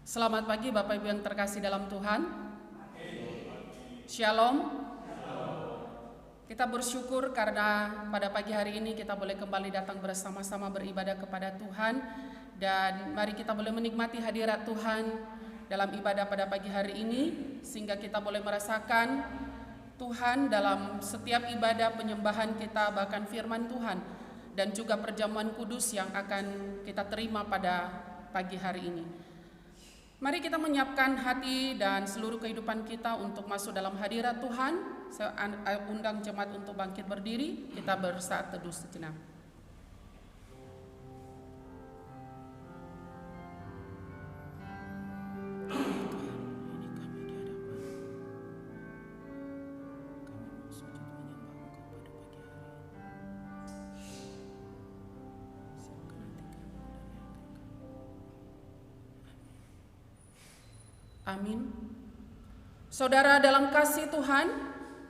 Selamat pagi Bapak Ibu yang terkasih dalam Tuhan. Shalom. Kita bersyukur karena pada pagi hari ini kita boleh kembali datang bersama-sama beribadah kepada Tuhan. Dan mari kita boleh menikmati hadirat Tuhan dalam ibadah pada pagi hari ini, sehingga kita boleh merasakan Tuhan dalam setiap ibadah penyembahan kita, bahkan firman Tuhan dan juga perjamuan kudus yang akan kita terima pada pagi hari ini. Mari kita menyiapkan hati dan seluruh kehidupan kita untuk masuk dalam hadirat Tuhan. Saya undang jemaat untuk bangkit berdiri, kita bersaat teduh sejenak. Amin. Saudara dalam kasih Tuhan,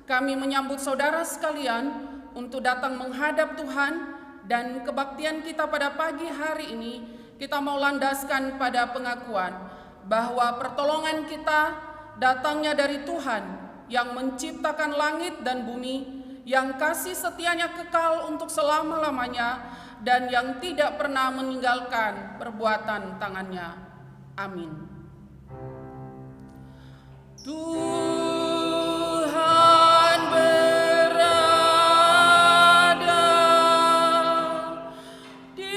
kami menyambut saudara sekalian untuk datang menghadap Tuhan, dan kebaktian kita pada pagi hari ini kita mau landaskan pada pengakuan bahwa pertolongan kita datangnya dari Tuhan yang menciptakan langit dan bumi, yang kasih setianya kekal untuk selama-lamanya dan yang tidak pernah meninggalkan perbuatan tangannya. Amin. Tuhan berada di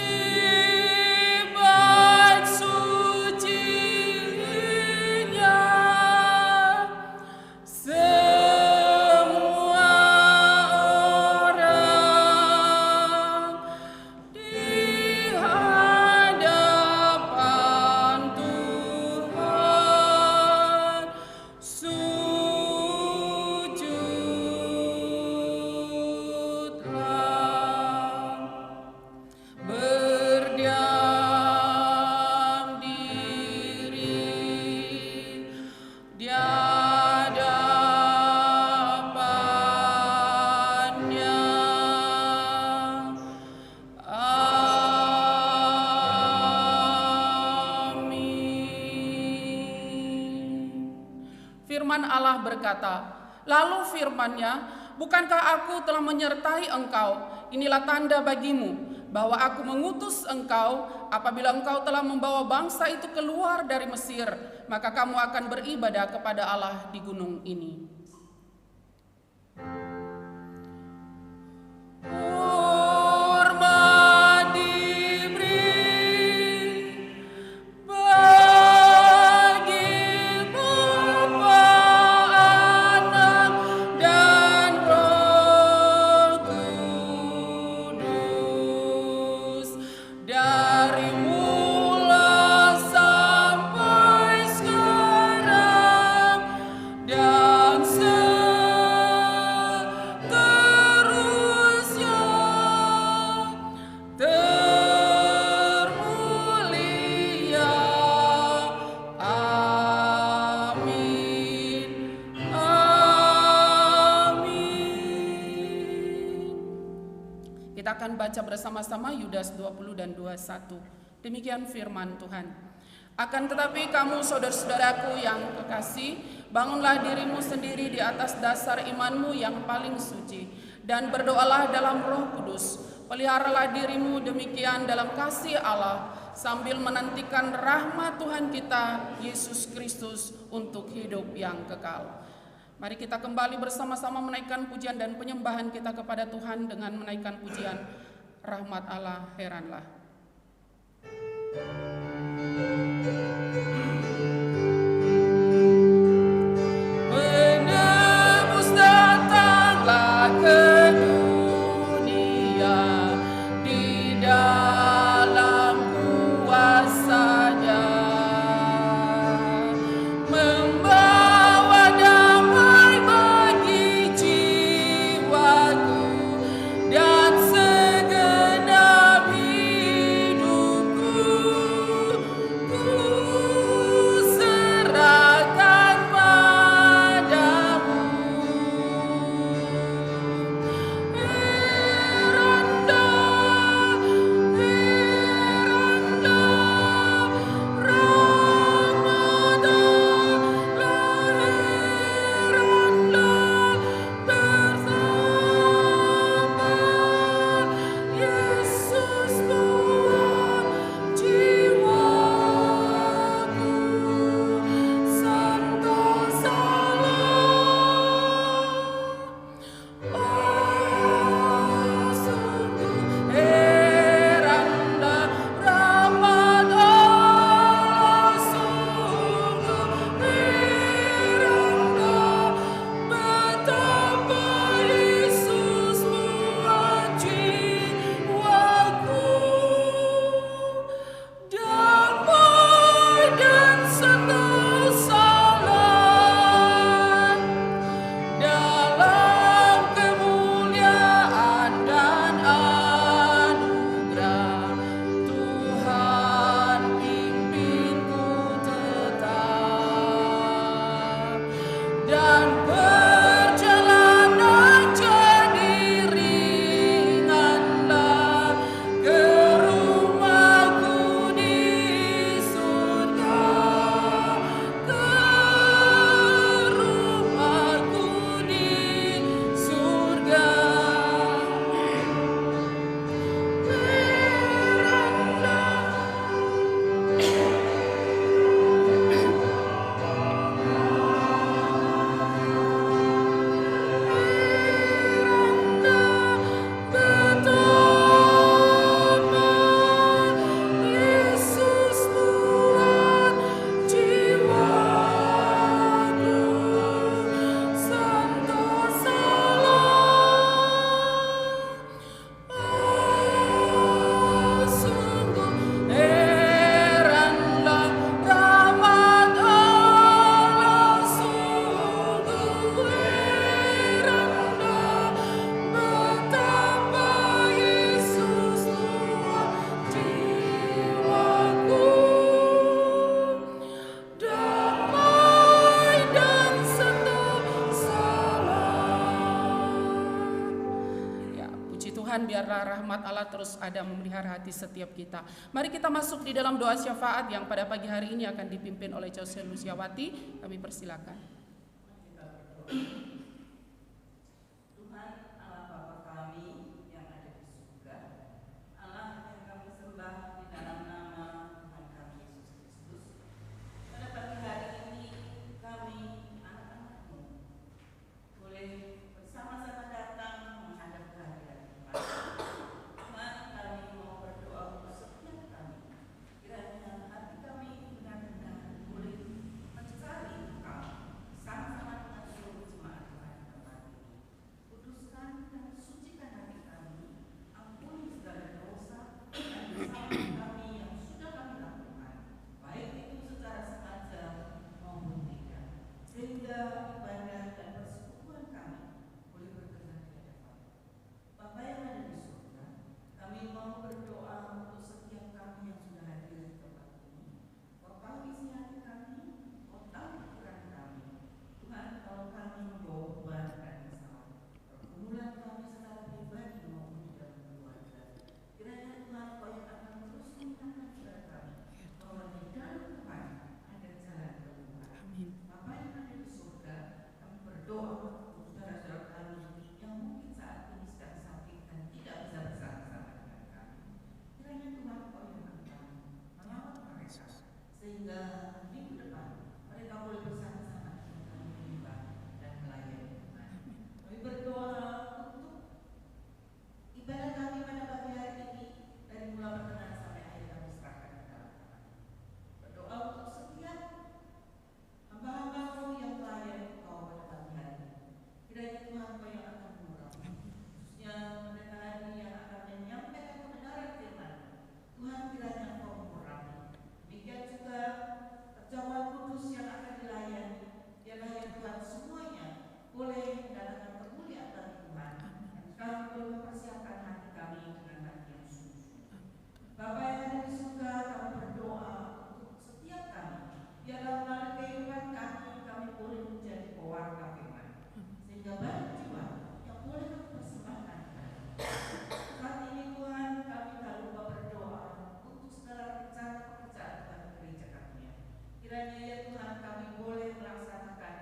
bait suci-Nya, semua orang di hadapan Tuhan sujudlah, berdiam diri di hadapan-Nya. Amin. Firman Allah berkata, lalu firman-Nya, bukankah aku telah menyertai engkau? Inilah tanda bagimu bahwa aku mengutus engkau. Apabila engkau telah membawa bangsa itu keluar dari Mesir, maka kamu akan beribadah kepada Allah di gunung ini. Hormat diberi bagi Bapa, Anak, dan Roh Kudus, dari mula sampai sekarang dan seterusnya. Termulia. Amin. Amin. Kita akan baca bersama-sama Yudas 20 dan 21. Demikian firman Tuhan. Akan tetapi kamu saudara-saudaraku yang kekasih, bangunlah dirimu sendiri di atas dasar imanmu yang paling suci, dan berdoalah dalam Roh Kudus. Peliharalah dirimu demikian dalam kasih Allah, sambil menantikan rahmat Tuhan kita Yesus Kristus untuk hidup yang kekal. Mari kita kembali bersama-sama menaikkan pujian dan penyembahan kita kepada Tuhan dengan menaikkan pujian Rahmat Allah Heranlah. Penebus datanglah ke dunia di dalam kuasa-Nya, membawa damai bagi jiwaku dan segenap hidupku. Tuhan, biarlah rahmat Allah terus ada memelihara hati setiap kita. Mari kita masuk di dalam doa syafaat yang pada pagi hari ini akan dipimpin oleh Jose Luciawati. Kami persilakan. Tuhan Allah Bapa kami yang ada di surga, Allah yang kami sembah di dalam nama Tuhan kami Yesus Kristus. Pada pagi hari ini kami anak-anak-Mu boleh bersama-sama datang menghadap kehadiran Tuhan. Tuhan, kami mau berdoa untuk setiap kami. Kiranya hati kami benar-benar boleh mencari Engkau sama-sama dengan seluruh jemaat Tuhan tempat ini. Kuduskan dan sucikan hati kami, ampuni segala dosa dan kesalahan kami yang sudah kami lakukan, baik itu secara sengaja maupun tidak, sehingga ibadah dan persekutuan kami boleh berkenan di hadapan Bapa yang ada di surga. Kami mau berdoa untuk setiap kami yang sudah hadir di tempat ini. Kau tahu isi hati kami, Kau tahu pikiran kami. Tuhan, kalau kami membawa beban dan masalah, pergumulan kami secara pribadi maupun di dalam keluarga, kiranya Tuhan Kau yang akan terus mengingatkan kepada kami bahwa di dalam Tuhan ada jalan keluar. Amin. Bapa yang ada di surga, kami berdoa untuk saudara-saudara kami yang mungkin saat ini sedang sakit dan tidak bisa bersama-sama dengan kami. Kiranya Tuhan Kau yang akan merawat mereka, sehingga minggu depan mereka boleh bersama-sama dengan kami menyembah dan melayani Tuhan. Kami berdoa untuk ibadah kami pada pagi hari ini, dari mulai pertengahan sampai akhir kami serahkan ke dalam tangan. Berdoa untuk setiap hamba-hamba-Mu yang melayani Kau pada pagi hari ini. Kiranya Tuhan Kau yang akan mengurapi, khususnya pendeta hari yang akan menyampaikan kebenaran firman. Tuhan, kiranya Kau mengurapi. Demikian juga perjamuan kudus yang akan dilayani. Biarlah ya Tuhan semuanya boleh mendatangkan kemuliaan bagi Tuhan. Dan kami boleh mempersiapkan hati kami dengan hati yang sungguh-sungguh. Bapa yang ada di surga, kami berdoa untuk setiap kami. Biarlah melalui kehidupan kami boleh menjadi pewarta firman, sehingga banyak jiwa yang boleh kami persembahkan kepada-Mu. Saat ini Tuhan, kami tak lupa berdoa untuk segala rencana pekerjaan bagi gereja kami. Kiranya ya Tuhan, kami boleh melaksanakan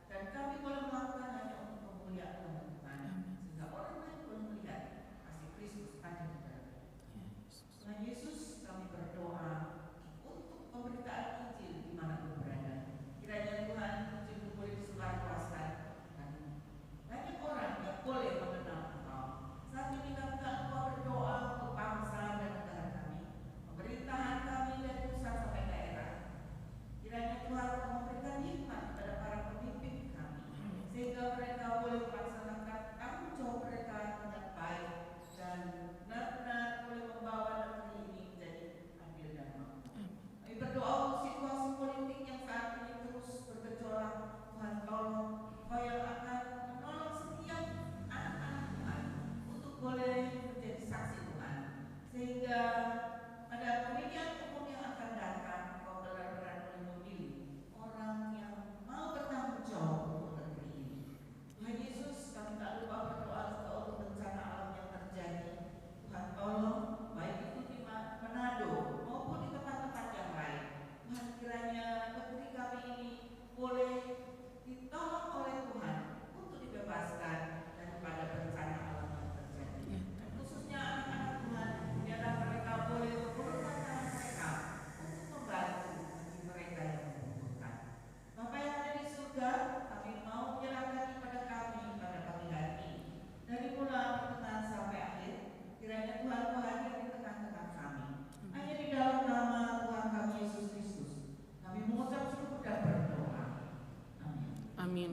dan kami boleh melakukan hanya untuk kemuliaan nama Tuhan, sehingga orang lain boleh melihat kasih Kristus ada di dalam. Tuhan Yesus, kami berdoa untuk pemberitaan Injil dimanapun berada. Kiranya Tuhan, Injil boleh disebarluaskan dan banyak orang yang boleh mengenal Engkau. Saat ini kami tak lupa berdoa untuk bangsa dan negara kami, pemerintahan kami dari pusat sampai daerah. Kiranya Tuhan memberikan hikmat kepada para pemimpin kami, sehingga mereka boleh melaksanakan tanggung jawab mereka dengan baik dan benar-benar boleh membawa negeri ini menjadi adil dan makmur. Kami berdoa untuk situasi politik yang saat ini terus bergejolak. Tuhan, tolong Kau yang akan menolong setiap anak-anak Tuhan untuk boleh menjadi saksi Tuhan, sehingga pada pemilihan umum yang akan datang Kau benar-benar boleh memilih orang yang mau bertanggung jawab untuk negeri ini. Tuhan Yesus, kami tak lupa berdoa juga untuk bencana alam yang terjadi. Tuhan, tolong baik itu di Manado maupun di tempat-tempat yang lain. Tuhan, kiranya negeri kami ini boleh ditolong oleh Tuhan untuk dibebaskan daripada bencana alam yang terjadi. Dan khususnya anak-anak Tuhan, biarlah mereka boleh mengulurkan tangan mereka untuk membantu bagi mereka yang membutuhkan. Bapa yang ada di surga, kami mau menyerahkan kepada kami pada pagi hari ini. Dari mulai pertengahan sampai akhir, kiranya Tuhan Kau hadir di tengah-tengah kami. Hanya di dalam nama Tuhan kami Yesus Kristus, kami mengucap syukur dan berdoa. Amin. Amin.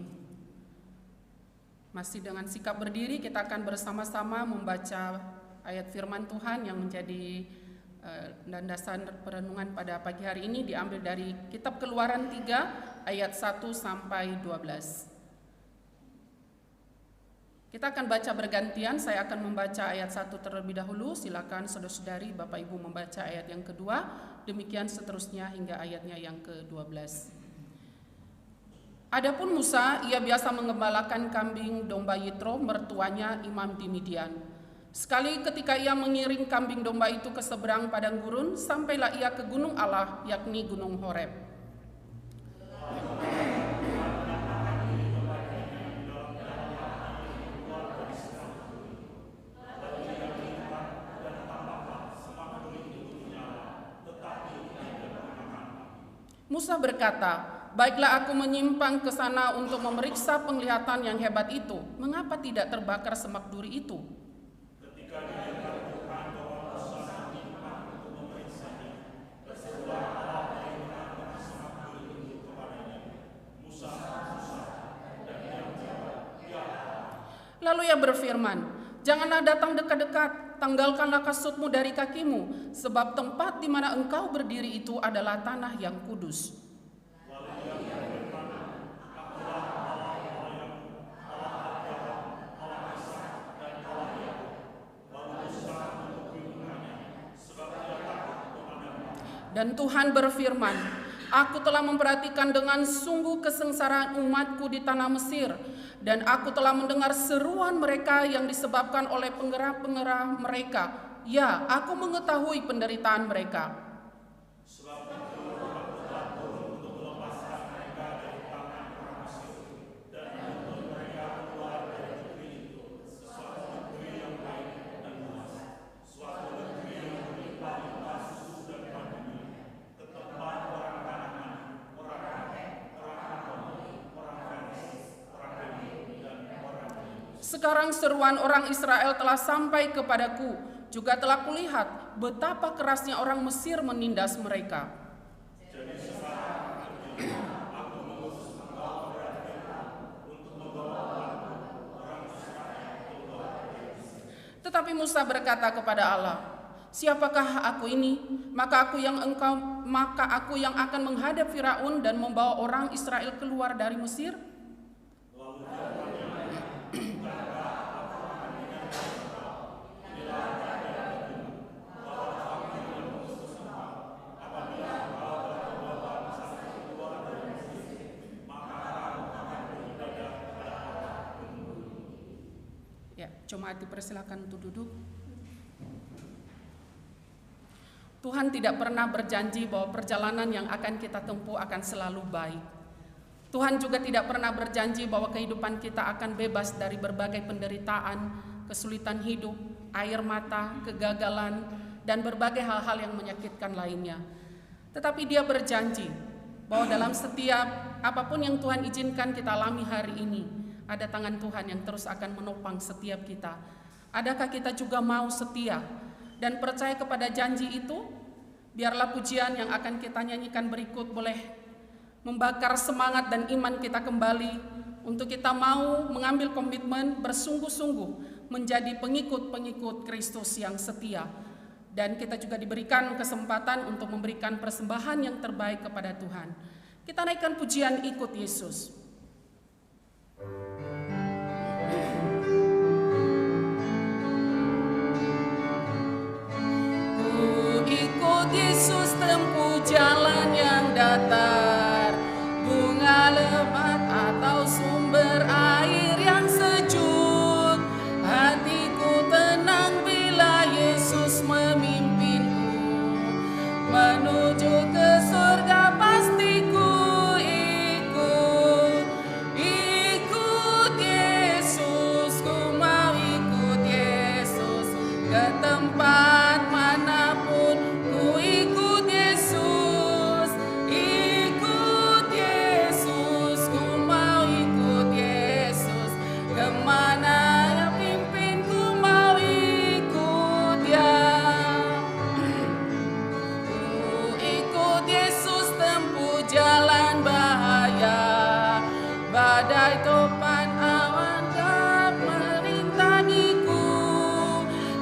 Masih dengan sikap berdiri, kita akan bersama-sama membaca ayat firman Tuhan yang menjadi landasan perenungan pada pagi hari ini, diambil dari kitab Keluaran 3 ayat 1 sampai 12. Kita akan baca bergantian, saya akan membaca ayat 1 terlebih dahulu, silakan saudara-saudari Bapak Ibu membaca ayat yang kedua, demikian seterusnya hingga ayatnya yang ke-12. Adapun Musa, ia biasa mengembalakan kambing domba Yitro, mertuanya imam di Midian. Sekali ketika ia mengiring kambing domba itu ke seberang padang gurun, sampailah ia ke gunung Allah, yakni gunung Horeb. Musa berkata, "Baiklah aku menyimpang ke sana untuk memeriksa penglihatan yang hebat itu. Mengapa tidak terbakar semak duri itu?" Lalu ia berfirman, "Janganlah datang dekat-dekat, tanggalkanlah kasutmu dari kakimu, sebab tempat di mana engkau berdiri itu adalah tanah yang kudus." Dan Tuhan berfirman, "Aku telah memperhatikan dengan sungguh kesengsaraan umatku di tanah Mesir, dan aku telah mendengar seruan mereka yang disebabkan oleh pengerah-pengerah mereka. Ya, aku mengetahui penderitaan mereka. Sekarang seruan orang Israel telah sampai kepadaku, juga telah kulihat betapa kerasnya orang Mesir menindas mereka. Tetapi Musa berkata kepada Allah, "Siapakah aku ini? Maka aku yang akan menghadap Firaun dan membawa orang Israel keluar dari Mesir?" Ya, jemaat dipersilakan untuk duduk. Tuhan tidak pernah berjanji bahwa perjalanan yang akan kita tempuh akan selalu baik. Tuhan juga tidak pernah berjanji bahwa kehidupan kita akan bebas dari berbagai penderitaan, kesulitan hidup, air mata, kegagalan, dan berbagai hal-hal yang menyakitkan lainnya. Tetapi Dia berjanji bahwa dalam setiap apapun yang Tuhan izinkan kita alami hari ini, ada tangan Tuhan yang terus akan menopang setiap kita. Adakah kita juga mau setia dan percaya kepada janji itu? Biarlah pujian yang akan kita nyanyikan berikut boleh membakar semangat dan iman kita kembali untuk kita mau mengambil komitmen bersungguh-sungguh menjadi pengikut-pengikut Kristus yang setia. Dan kita juga diberikan kesempatan untuk memberikan persembahan yang terbaik kepada Tuhan. Kita naikkan pujian ikut Yesus. Ikut Yesus tempuh jalan yang datar, bunga lebat atau sumber air yang sejuk. Hatiku tenang bila Yesus memimpinku, menuju ke surga pasti ku ikut. Ikut Yesus, ku mau ikut Yesus ke tempat manapun. Ku ikut Yesus, ikut Yesus, ku mau ikut Yesus. Kemana Dia pimpin, ku mau ikut Dia. Ku ikut Yesus tempuh jalan bahaya, badai topan awan gelap merintangiku.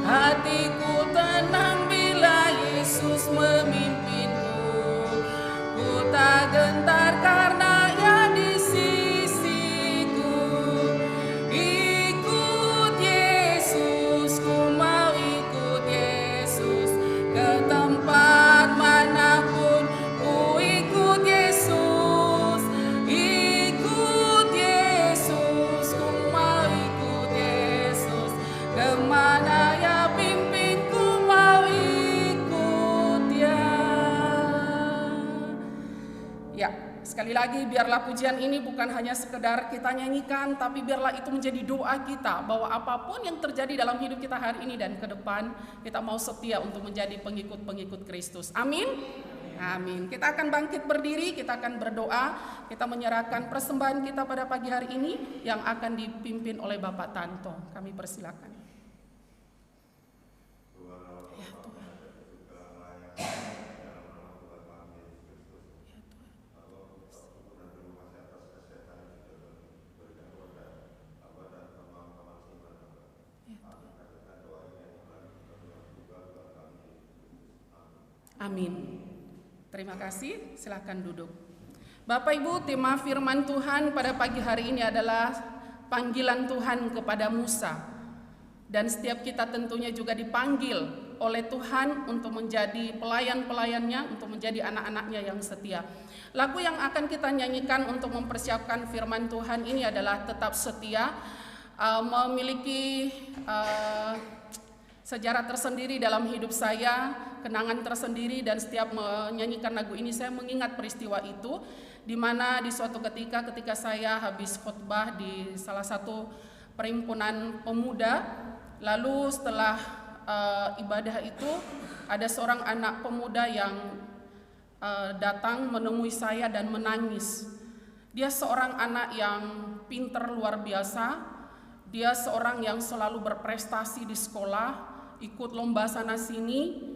Hatiku tenang bila Yesus memimpinku, ku tak gentar karena Ia di sisiku. Ikut Yesus, ku mau ikut Yesus ke tempat manapun. Ku ikut Yesus, ikut Yesus, ku mau ikut Yesus kemana Ia sekali lagi biarlah pujian ini bukan hanya sekedar kita nyanyikan, tapi biarlah itu menjadi doa kita bahwa apapun yang terjadi dalam hidup kita hari ini dan ke depan, kita mau setia untuk menjadi pengikut-pengikut Kristus. Amin. Amin. Kita akan bangkit berdiri, kita akan berdoa, kita menyerahkan persembahan kita pada pagi hari ini yang akan dipimpin oleh Bapak Tanto. Kami persilakan. Ya Tuhan. Amin. Terima kasih, silakan duduk. Bapak Ibu, tema firman Tuhan pada pagi hari ini adalah panggilan Tuhan kepada Musa. Dan setiap kita tentunya juga dipanggil oleh Tuhan untuk menjadi pelayan-pelayannya, untuk menjadi anak-anaknya yang setia. Lagu yang akan kita nyanyikan untuk mempersiapkan firman Tuhan ini adalah Tetap Setia, memiliki sejarah tersendiri dalam hidup saya, kenangan tersendiri, dan setiap menyanyikan lagu ini saya mengingat peristiwa itu, di mana di suatu ketika saya habis khotbah di salah satu perhimpunan pemuda, lalu setelah ibadah itu ada seorang anak pemuda yang datang menemui saya dan menangis. Dia seorang anak yang pinter luar biasa, dia seorang yang selalu berprestasi di sekolah, ikut lomba sana sini,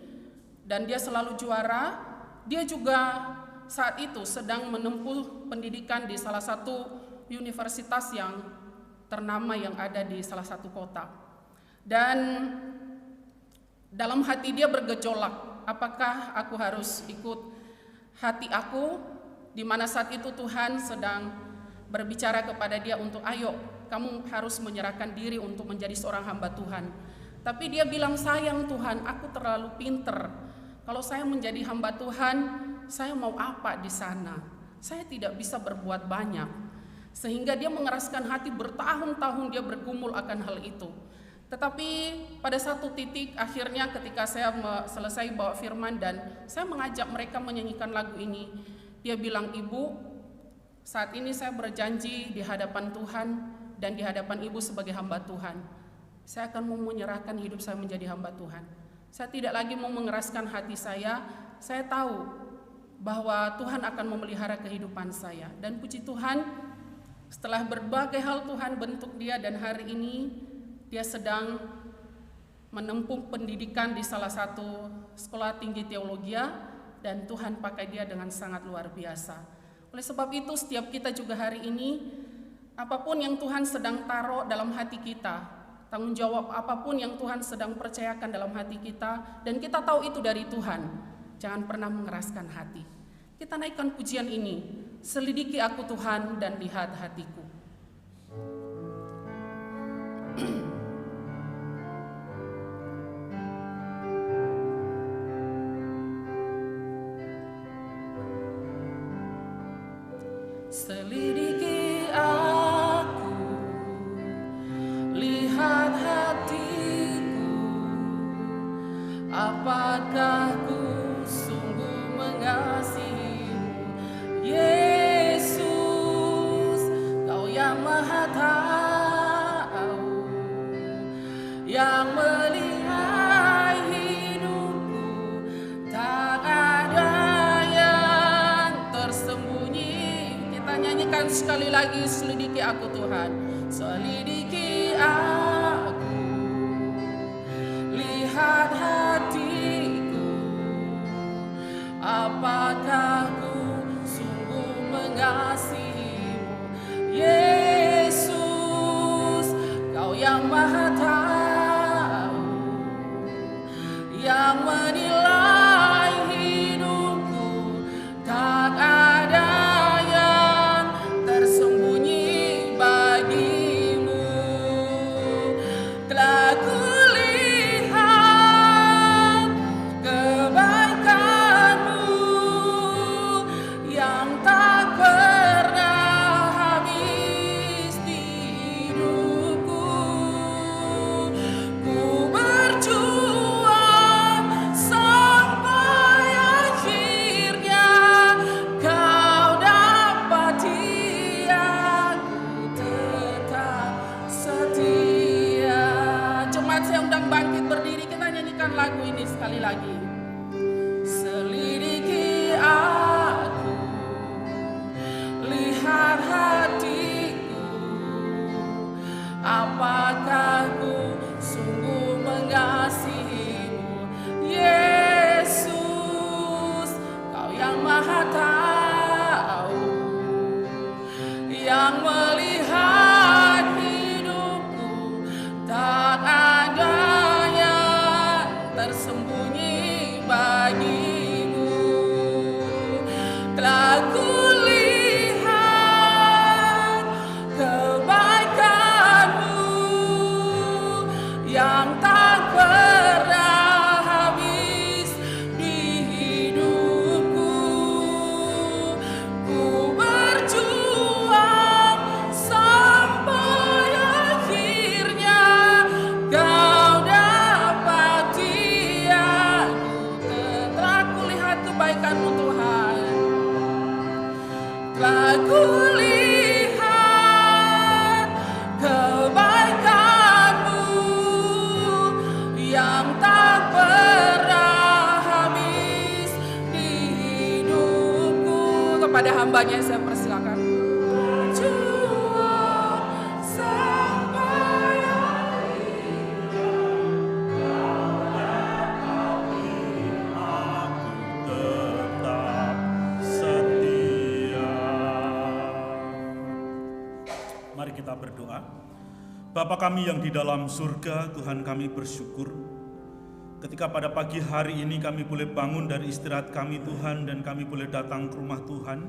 dan dia selalu juara. Dia juga saat itu sedang menempuh pendidikan di salah satu universitas yang ternama yang ada di salah satu kota. Dan dalam hati dia bergejolak, apakah aku harus ikut hati aku, di mana saat itu Tuhan sedang berbicara kepada dia untuk ayo, kamu harus menyerahkan diri untuk menjadi seorang hamba Tuhan. Tapi dia bilang, sayang Tuhan, aku terlalu pinter. Kalau saya menjadi hamba Tuhan, saya mau apa di sana? Saya tidak bisa berbuat banyak. Sehingga dia mengeraskan hati, bertahun-tahun dia bergumul akan hal itu. Tetapi pada satu titik akhirnya ketika saya selesai bawa firman dan saya mengajak mereka menyanyikan lagu ini, dia bilang, Ibu, saat ini saya berjanji di hadapan Tuhan dan di hadapan Ibu sebagai hamba Tuhan, saya akan mau menyerahkan hidup saya menjadi hamba Tuhan. Saya tidak lagi mau mengeraskan hati saya tahu bahwa Tuhan akan memelihara kehidupan saya. Dan puji Tuhan, setelah berbagai hal Tuhan bentuk dia, dan hari ini dia sedang menempuh pendidikan di salah satu sekolah tinggi teologi, dan Tuhan pakai dia dengan sangat luar biasa. Oleh sebab itu setiap kita juga hari ini, apapun yang Tuhan sedang taruh dalam hati kita, tanggung jawab apapun yang Tuhan sedang percayakan dalam hati kita, dan kita tahu itu dari Tuhan, jangan pernah mengeraskan hati. Kita naikkan pujian ini, selidiki aku Tuhan dan lihat hatiku. Selidiki aku, lihat hatiku, apakah ku sungguh mengasihimu, Yesus, Kau yang Maha Tahu, yang melihat hidupku, tak ada yang tersembunyi. Kita nyanyikan sekali lagi, selidiki aku Tuhan, selidiki aku, lihat hatiku, apakah ku sungguh mengasihimu, Yesus, Kau yang Maha Tahu, yang menilai hidupku, tak ada yang tersembunyi bagimu. Telah kulihat kebaikan-Mu yang tak pernah habis di hidupku. Ku berjuang nyanyikan lagu ini sekali lagi. Selidiki aku, lihat hatiku, apakah ku sungguh mengasihimu, Yesus, Kau yang Maha Tahu, yang melihat hidupku, tak ada yang tersembunyi bagimu. Telah kulihat kebaikanmu yang tak pernah habis di hidupku. Ku berjuang sampai akhirnya Kau dapati aku. Telah kulihat kebaikanmu Tuhan, telah kulihat kebaikanmu yang tak pernah habis di hidupku. Kepada hambanya saya persilakan. Berjuang sampai tetap setia. Mari kita berdoa. Bapa kami yang di dalam surga, Tuhan kami bersyukur ketika pada pagi hari ini kami boleh bangun dari istirahat kami Tuhan, dan kami boleh datang ke rumah Tuhan.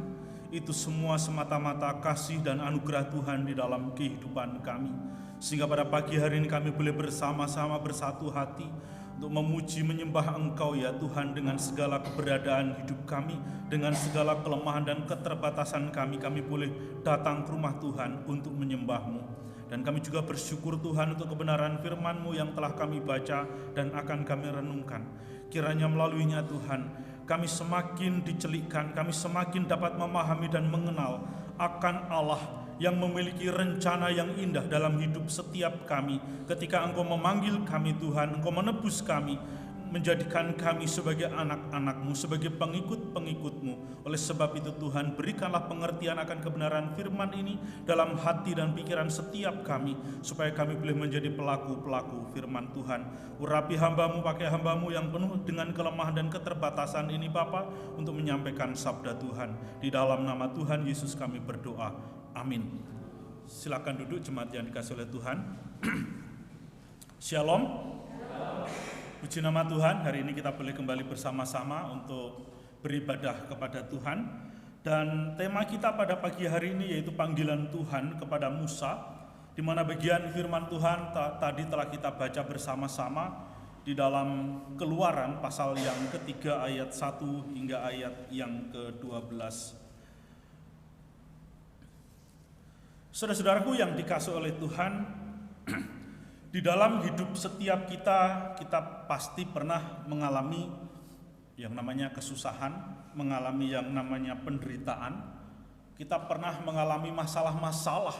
Itu semua semata-mata kasih dan anugerah Tuhan di dalam kehidupan kami. Sehingga pada pagi hari ini kami boleh bersama-sama bersatu hati untuk memuji menyembah Engkau ya Tuhan, dengan segala keberadaan hidup kami, dengan segala kelemahan dan keterbatasan kami boleh datang ke rumah Tuhan untuk menyembah-Mu. Dan kami juga bersyukur Tuhan untuk kebenaran firman-Mu yang telah kami baca dan akan kami renungkan. Kiranya melaluinya Tuhan, kami semakin dicelikkan, kami semakin dapat memahami dan mengenal akan Allah yang memiliki rencana yang indah dalam hidup setiap kami. Ketika Engkau memanggil kami Tuhan, Engkau menebus kami, menjadikan kami sebagai anak-anak-Mu, sebagai pengikut-pengikut-Mu. Oleh sebab itu Tuhan, berikanlah pengertian akan kebenaran firman ini dalam hati dan pikiran setiap kami, supaya kami boleh menjadi pelaku-pelaku firman Tuhan. Urapi hamba-Mu, pakai hamba-Mu yang penuh dengan kelemahan dan keterbatasan ini Bapa, untuk menyampaikan sabda Tuhan. Di dalam nama Tuhan Yesus kami berdoa, amin. Silakan duduk jemaat yang dikasihi oleh Tuhan. Shalom. Puji nama Tuhan, hari ini kita boleh kembali bersama-sama untuk beribadah kepada Tuhan. Dan tema kita pada pagi hari ini yaitu panggilan Tuhan kepada Musa, di mana bagian firman Tuhan tadi telah kita baca bersama-sama di dalam Keluaran pasal yang ketiga ayat 1 hingga ayat yang ke-12. Saudara-saudaraku yang dikasihi oleh Tuhan, di dalam hidup setiap kita pasti pernah mengalami yang namanya kesusahan, mengalami yang namanya penderitaan. Kita pernah mengalami masalah-masalah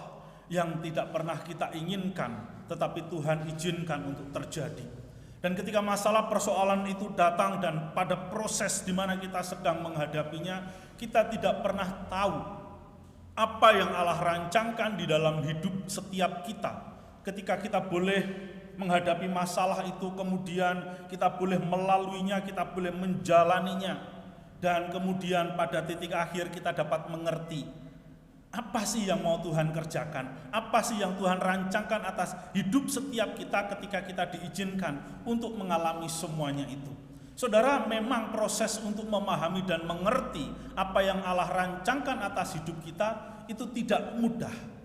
yang tidak pernah kita inginkan, tetapi Tuhan izinkan untuk terjadi. Dan ketika masalah persoalan itu datang dan pada proses di mana kita sedang menghadapinya, kita tidak pernah tahu apa yang Allah rancangkan di dalam hidup setiap kita. Ketika kita boleh menghadapi masalah itu, kemudian kita boleh melaluinya, kita boleh menjalaninya, dan kemudian pada titik akhir kita dapat mengerti apa sih yang mau Tuhan kerjakan, apa sih yang Tuhan rancangkan atas hidup setiap kita ketika kita diizinkan untuk mengalami semuanya itu. Saudara, memang proses untuk memahami dan mengerti apa yang Allah rancangkan atas hidup kita itu tidak mudah.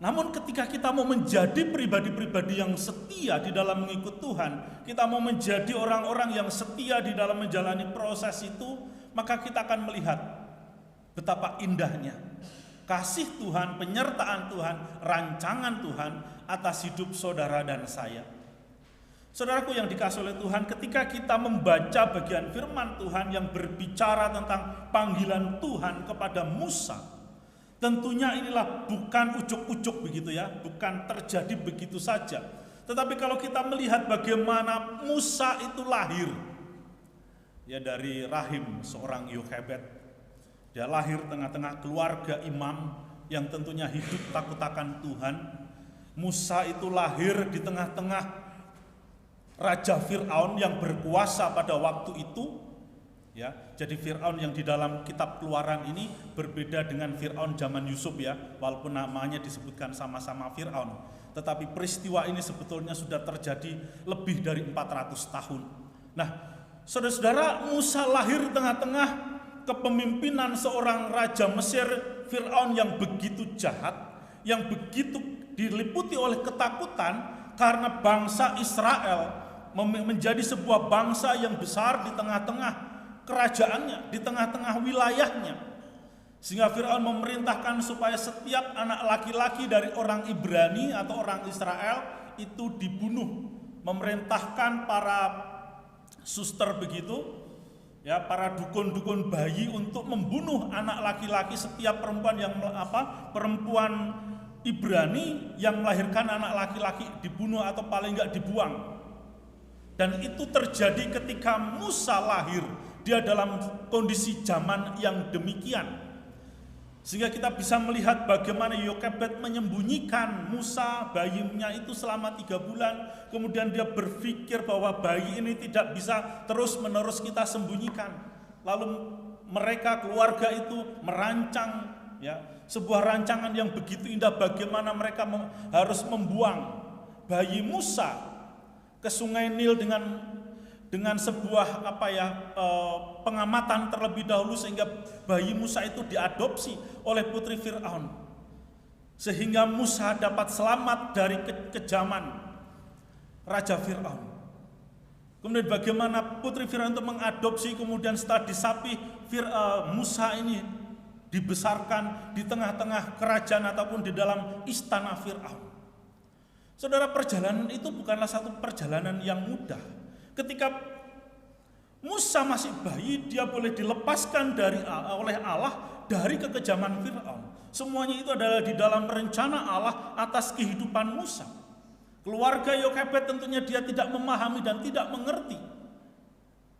Namun ketika kita mau menjadi pribadi-pribadi yang setia di dalam mengikut Tuhan, kita mau menjadi orang-orang yang setia di dalam menjalani proses itu, maka kita akan melihat betapa indahnya kasih Tuhan, penyertaan Tuhan, rancangan Tuhan atas hidup saudara dan saya. Saudaraku yang dikasihi oleh Tuhan, ketika kita membaca bagian firman Tuhan yang berbicara tentang panggilan Tuhan kepada Musa, tentunya inilah bukan ujuk-ujuk begitu ya, bukan terjadi begitu saja. Tetapi kalau kita melihat bagaimana Musa itu lahir, ya dari rahim seorang Yokebed, dia lahir tengah-tengah keluarga imam yang tentunya hidup takut akan Tuhan. Musa itu lahir di tengah-tengah Raja Fir'aun yang berkuasa pada waktu itu. Ya, jadi Fir'aun yang di dalam kitab Keluaran ini berbeda dengan Fir'aun zaman Yusuf ya, walaupun namanya disebutkan sama-sama Fir'aun. Tetapi peristiwa ini sebetulnya sudah terjadi lebih dari 400 tahun. Nah, saudara-saudara, Musa lahir di tengah-tengah kepemimpinan seorang Raja Mesir, Fir'aun yang begitu jahat, yang begitu diliputi oleh ketakutan karena bangsa Israel menjadi sebuah bangsa yang besar di tengah-tengah kerajaannya, di tengah-tengah wilayahnya. Sehingga Fir'aun memerintahkan supaya setiap anak laki-laki dari orang Ibrani atau orang Israel itu dibunuh. Memerintahkan para suster begitu, ya, para dukun-dukun bayi untuk membunuh anak laki-laki setiap perempuan yang perempuan Ibrani yang melahirkan anak laki-laki dibunuh atau paling enggak dibuang. Dan itu terjadi ketika Musa lahir. Dia dalam kondisi zaman yang demikian. Sehingga kita bisa melihat bagaimana Yokebed menyembunyikan Musa, bayinya itu selama 3 bulan. Kemudian dia berpikir bahwa bayi ini tidak bisa terus-menerus kita sembunyikan. Lalu mereka keluarga itu merancang ya, sebuah rancangan yang begitu indah bagaimana mereka harus membuang bayi Musa ke Sungai Nil dengan sebuah pengamatan terlebih dahulu sehingga bayi Musa itu diadopsi oleh putri Fir'aun. Sehingga Musa dapat selamat dari kejaman Raja Fir'aun. Kemudian bagaimana putri Fir'aun itu mengadopsi, kemudian setelah disapih Musa ini dibesarkan di tengah-tengah kerajaan ataupun di dalam istana Fir'aun. Saudara, perjalanan itu bukanlah satu perjalanan yang mudah. Ketika Musa masih bayi, dia boleh dilepaskan oleh Allah dari kekejaman Fir'aun. Semuanya itu adalah di dalam rencana Allah atas kehidupan Musa. Keluarga Yokebed tentunya dia tidak memahami dan tidak mengerti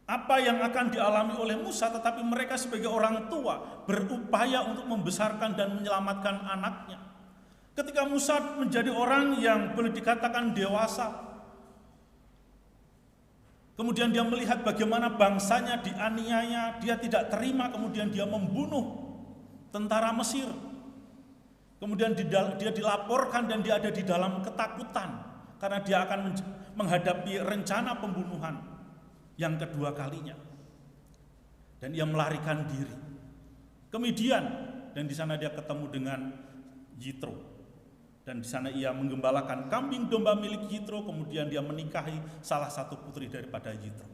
apa yang akan dialami oleh Musa, tetapi mereka sebagai orang tua berupaya untuk membesarkan dan menyelamatkan anaknya. Ketika Musa menjadi orang yang boleh dikatakan dewasa, kemudian dia melihat bagaimana bangsanya dianiaya, dia tidak terima, kemudian dia membunuh tentara Mesir. Kemudian dia dilaporkan dan dia ada di dalam ketakutan karena dia akan menghadapi rencana pembunuhan yang kedua kalinya. Dan ia melarikan diri. Kemudian dan di sana dia ketemu dengan Yitro. Dan di sana ia menggembalakan kambing domba milik Yitro, kemudian dia menikahi salah satu putri daripada Yitro.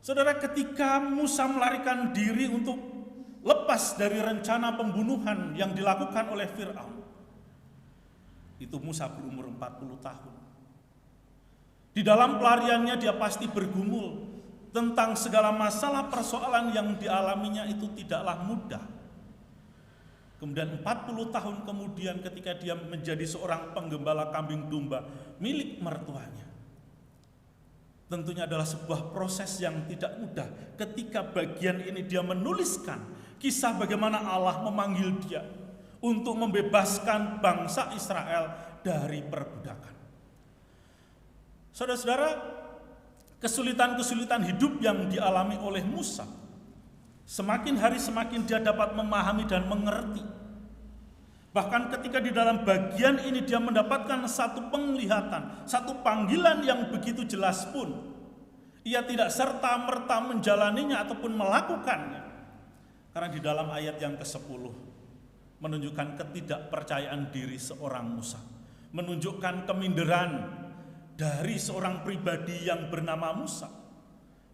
Saudara, ketika Musa melarikan diri untuk lepas dari rencana pembunuhan yang dilakukan oleh Fir'aun, itu Musa berumur 40 tahun. Di dalam pelariannya dia pasti bergumul tentang segala masalah persoalan yang dialaminya itu tidaklah mudah. Kemudian 40 tahun kemudian ketika dia menjadi seorang penggembala kambing domba milik mertuanya. Tentunya adalah sebuah proses yang tidak mudah ketika bagian ini dia menuliskan kisah bagaimana Allah memanggil dia untuk membebaskan bangsa Israel dari perbudakan. Saudara-saudara, kesulitan-kesulitan hidup yang dialami oleh Musa, semakin hari semakin dia dapat memahami dan mengerti. Bahkan ketika di dalam bagian ini dia mendapatkan satu penglihatan, satu panggilan yang begitu jelas pun, ia tidak serta-merta menjalaninya ataupun melakukannya. Karena di dalam ayat yang ke-10 menunjukkan ketidakpercayaan diri seorang Musa, menunjukkan keminderan dari seorang pribadi yang bernama Musa.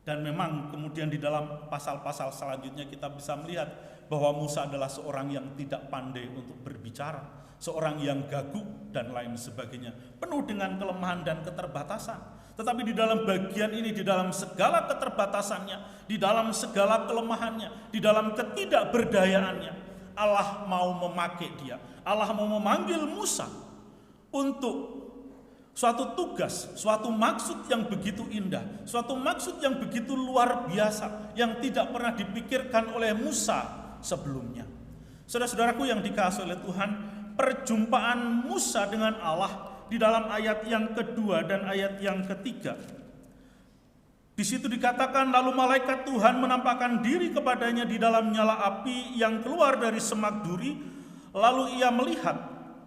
Dan memang kemudian di dalam pasal-pasal selanjutnya kita bisa melihat bahwa Musa adalah seorang yang tidak pandai untuk berbicara, seorang yang gaguk dan lain sebagainya, penuh dengan kelemahan dan keterbatasan. Tetapi di dalam bagian ini, di dalam segala keterbatasannya, di dalam segala kelemahannya, di dalam ketidakberdayaannya, Allah mau memakai dia. Allah mau memanggil Musa untuk suatu tugas, suatu maksud yang begitu indah, suatu maksud yang begitu luar biasa, yang tidak pernah dipikirkan oleh Musa sebelumnya. Saudara-saudaraku yang dikasihi oleh Tuhan, perjumpaan Musa dengan Allah di dalam ayat yang kedua dan ayat yang ketiga. Di situ dikatakan, lalu malaikat Tuhan menampakkan diri kepadanya di dalam nyala api yang keluar dari semak duri. Lalu ia melihat,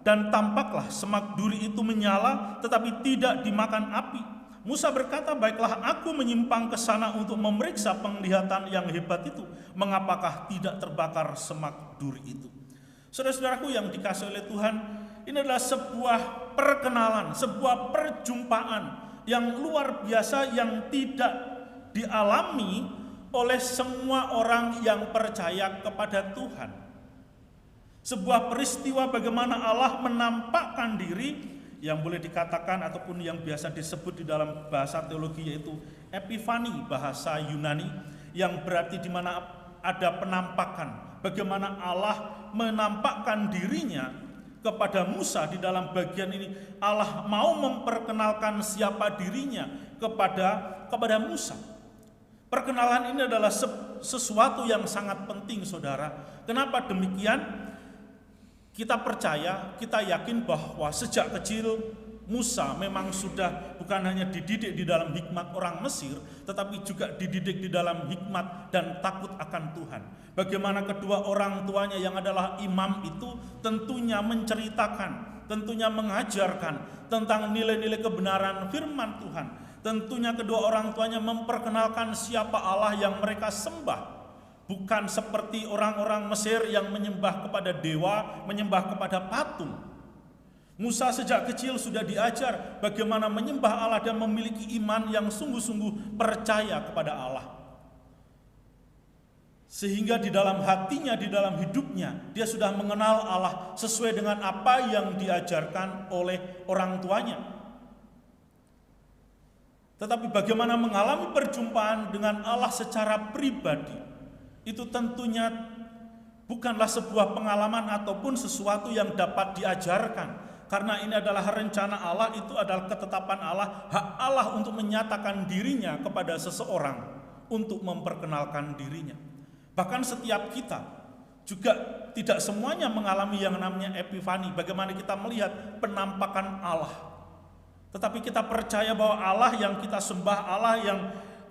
dan tampaklah semak duri itu menyala tetapi tidak dimakan api. Musa berkata, baiklah aku menyimpang ke sana untuk memeriksa penglihatan yang hebat itu. Mengapakah tidak terbakar semak duri itu? Saudara-saudaraku yang dikasihi oleh Tuhan, ini adalah sebuah perkenalan, sebuah perjumpaan yang luar biasa yang tidak dialami oleh semua orang yang percaya kepada Tuhan. Sebuah peristiwa bagaimana Allah menampakkan diri yang boleh dikatakan ataupun yang biasa disebut di dalam bahasa teologi yaitu epifani, bahasa Yunani, yang berarti di mana ada penampakan. Bagaimana Allah menampakkan dirinya kepada Musa di dalam bagian ini. Allah mau memperkenalkan siapa dirinya kepada Musa. Perkenalan ini adalah sesuatu yang sangat penting, saudara. Kenapa demikian? Kita percaya, kita yakin bahwa sejak kecil Musa memang sudah bukan hanya dididik di dalam hikmat orang Mesir, tetapi juga dididik di dalam hikmat dan takut akan Tuhan. Bagaimana kedua orang tuanya yang adalah imam itu tentunya menceritakan, tentunya mengajarkan tentang nilai-nilai kebenaran firman Tuhan. Tentunya kedua orang tuanya memperkenalkan siapa Allah yang mereka sembah. Bukan seperti orang-orang Mesir yang menyembah kepada dewa, menyembah kepada patung. Musa sejak kecil sudah diajar bagaimana menyembah Allah dan memiliki iman yang sungguh-sungguh percaya kepada Allah. Sehingga di dalam hatinya, di dalam hidupnya, dia sudah mengenal Allah sesuai dengan apa yang diajarkan oleh orang tuanya. Tetapi bagaimana mengalami perjumpaan dengan Allah secara pribadi, itu tentunya bukanlah sebuah pengalaman ataupun sesuatu yang dapat diajarkan. Karena ini adalah rencana Allah, itu adalah ketetapan Allah, hak Allah untuk menyatakan dirinya kepada seseorang, untuk memperkenalkan dirinya. Bahkan setiap kita juga tidak semuanya mengalami yang namanya epifani, bagaimana kita melihat penampakan Allah. Tetapi kita percaya bahwa Allah yang kita sembah, Allah yang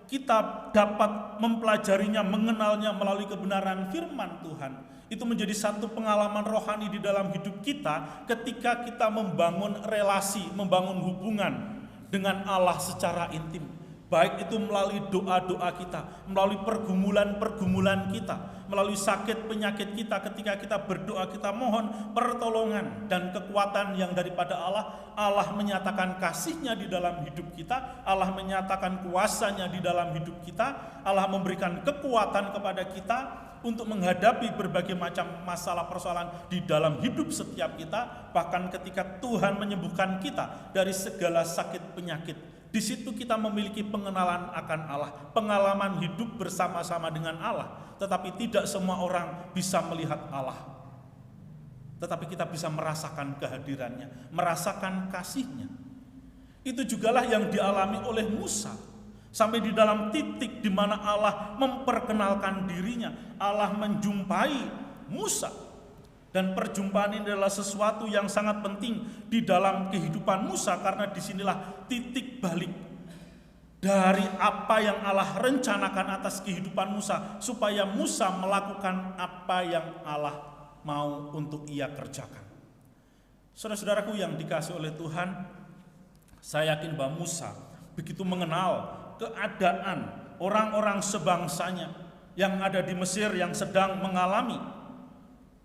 kita dapat mempelajarinya, mengenalnya melalui kebenaran firman Tuhan, itu menjadi satu pengalaman rohani di dalam hidup kita ketika kita membangun relasi, membangun hubungan dengan Allah secara intim. Baik itu melalui doa-doa kita, melalui pergumulan-pergumulan kita, melalui sakit penyakit kita, ketika kita berdoa kita mohon pertolongan dan kekuatan yang daripada Allah. Allah menyatakan kasih-Nya di dalam hidup kita, Allah menyatakan kuasa-Nya di dalam hidup kita, Allah memberikan kekuatan kepada kita untuk menghadapi berbagai macam masalah persoalan di dalam hidup setiap kita. Bahkan ketika Tuhan menyembuhkan kita dari segala sakit penyakit, di situ kita memiliki pengenalan akan Allah, pengalaman hidup bersama-sama dengan Allah. Tetapi tidak semua orang bisa melihat Allah, tetapi kita bisa merasakan kehadirannya, merasakan kasih-Nya. Itu jugalah yang dialami oleh Musa, sampai di dalam titik di mana Allah memperkenalkan dirinya, Allah menjumpai Musa. Dan perjumpaan ini adalah sesuatu yang sangat penting di dalam kehidupan Musa, karena disinilah titik balik dari apa yang Allah rencanakan atas kehidupan Musa, supaya Musa melakukan apa yang Allah mau untuk ia kerjakan. Saudara-saudaraku yang dikasihi oleh Tuhan, saya yakin bahwa Musa begitu mengenal keadaan orang-orang sebangsanya yang ada di Mesir yang sedang mengalami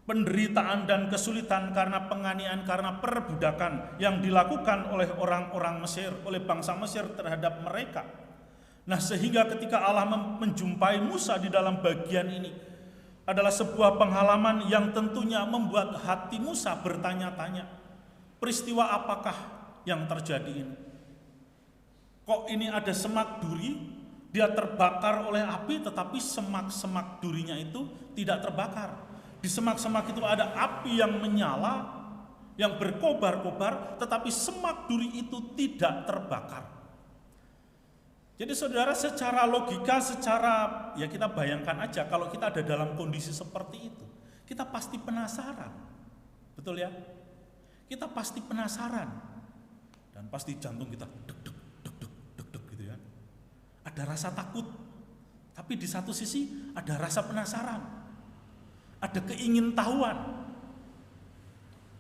penderitaan dan kesulitan karena penganiayaan, karena perbudakan yang dilakukan oleh orang-orang Mesir, oleh bangsa Mesir terhadap mereka. Nah, sehingga ketika Allah menjumpai Musa di dalam bagian ini adalah sebuah pengalaman yang tentunya membuat hati Musa bertanya-tanya, peristiwa apakah yang terjadi ini? Kok ini ada semak duri, dia terbakar oleh api, tetapi semak-semak durinya itu tidak terbakar. Di semak-semak itu ada api yang menyala, yang berkobar-kobar, tetapi semak duri itu tidak terbakar. Jadi saudara, secara logika, ya kita bayangkan aja kalau kita ada dalam kondisi seperti itu, kita pasti penasaran. Betul ya? Kita pasti penasaran. Dan pasti jantung kita deg-deg gitu ya. Ada rasa takut. Tapi di satu sisi ada rasa penasaran. Ada keingintahuan.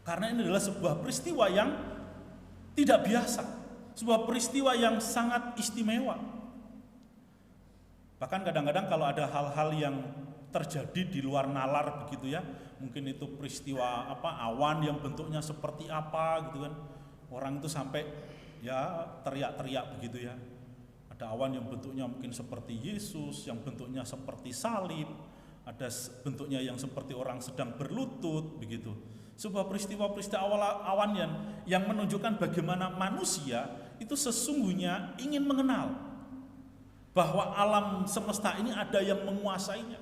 Karena ini adalah sebuah peristiwa yang tidak biasa. Sebuah peristiwa yang sangat istimewa. Bahkan kadang-kadang kalau ada hal-hal yang terjadi di luar nalar begitu ya, mungkin itu peristiwa awan yang bentuknya seperti apa gitu kan. Orang itu sampai ya teriak-teriak begitu ya. Ada awan yang bentuknya mungkin seperti Yesus, yang bentuknya seperti salib, ada bentuknya yang seperti orang sedang berlutut begitu. Sebuah peristiwa-peristiwa awan yang menunjukkan bagaimana manusia itu sesungguhnya ingin mengenal bahwa alam semesta ini ada yang menguasainya.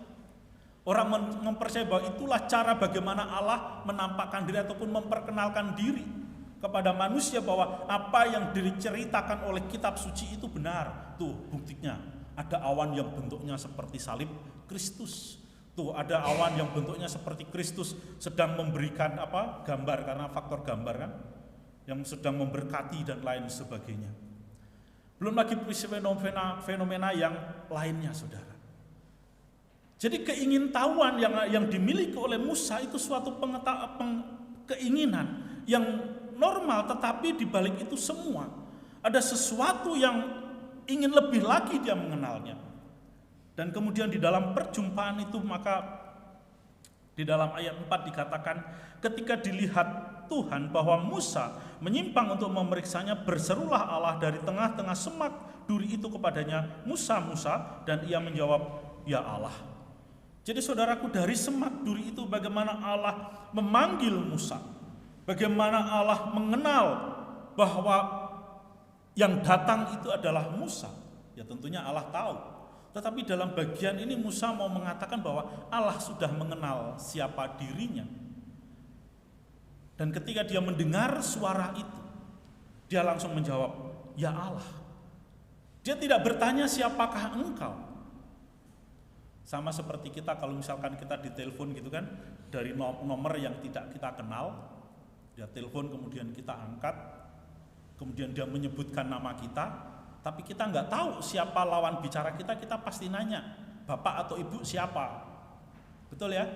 Orang mempercayai bahwa itulah cara bagaimana Allah menampakkan diri ataupun memperkenalkan diri kepada manusia bahwa apa yang diceritakan oleh kitab suci itu benar. Tuh buktinya, ada awan yang bentuknya seperti salib Kristus. Tuh ada awan yang bentuknya seperti Kristus sedang memberikan gambar, karena faktor gambar kan, yang sedang memberkati dan lain sebagainya. Belum lagi fenomena yang lainnya, saudara. Jadi keingintahuan yang dimiliki oleh Musa itu suatu keinginan yang normal, tetapi di balik itu semua ada sesuatu yang ingin lebih lagi dia mengenalnya. Dan kemudian di dalam perjumpaan itu, maka di dalam ayat 4 dikatakan, ketika dilihat Tuhan bahwa Musa menyimpang untuk memeriksanya, berserulah Allah dari tengah-tengah semak duri itu kepadanya, Musa, Musa, dan ia menjawab, ya Allah. Jadi saudaraku, dari semak duri itu bagaimana Allah memanggil Musa, bagaimana Allah mengenal bahwa yang datang itu adalah Musa. Ya tentunya Allah tahu. Tetapi dalam bagian ini Musa mau mengatakan bahwa Allah sudah mengenal siapa dirinya. Dan ketika dia mendengar suara itu, dia langsung menjawab, ya Allah. Dia tidak bertanya siapakah engkau. Sama seperti kita kalau misalkan kita ditelepon gitu kan, dari nomor yang tidak kita kenal, dia telepon kemudian kita angkat, kemudian dia menyebutkan nama kita, tapi kita nggak tahu siapa lawan bicara kita, kita pasti nanya, bapak atau ibu siapa? Betul ya?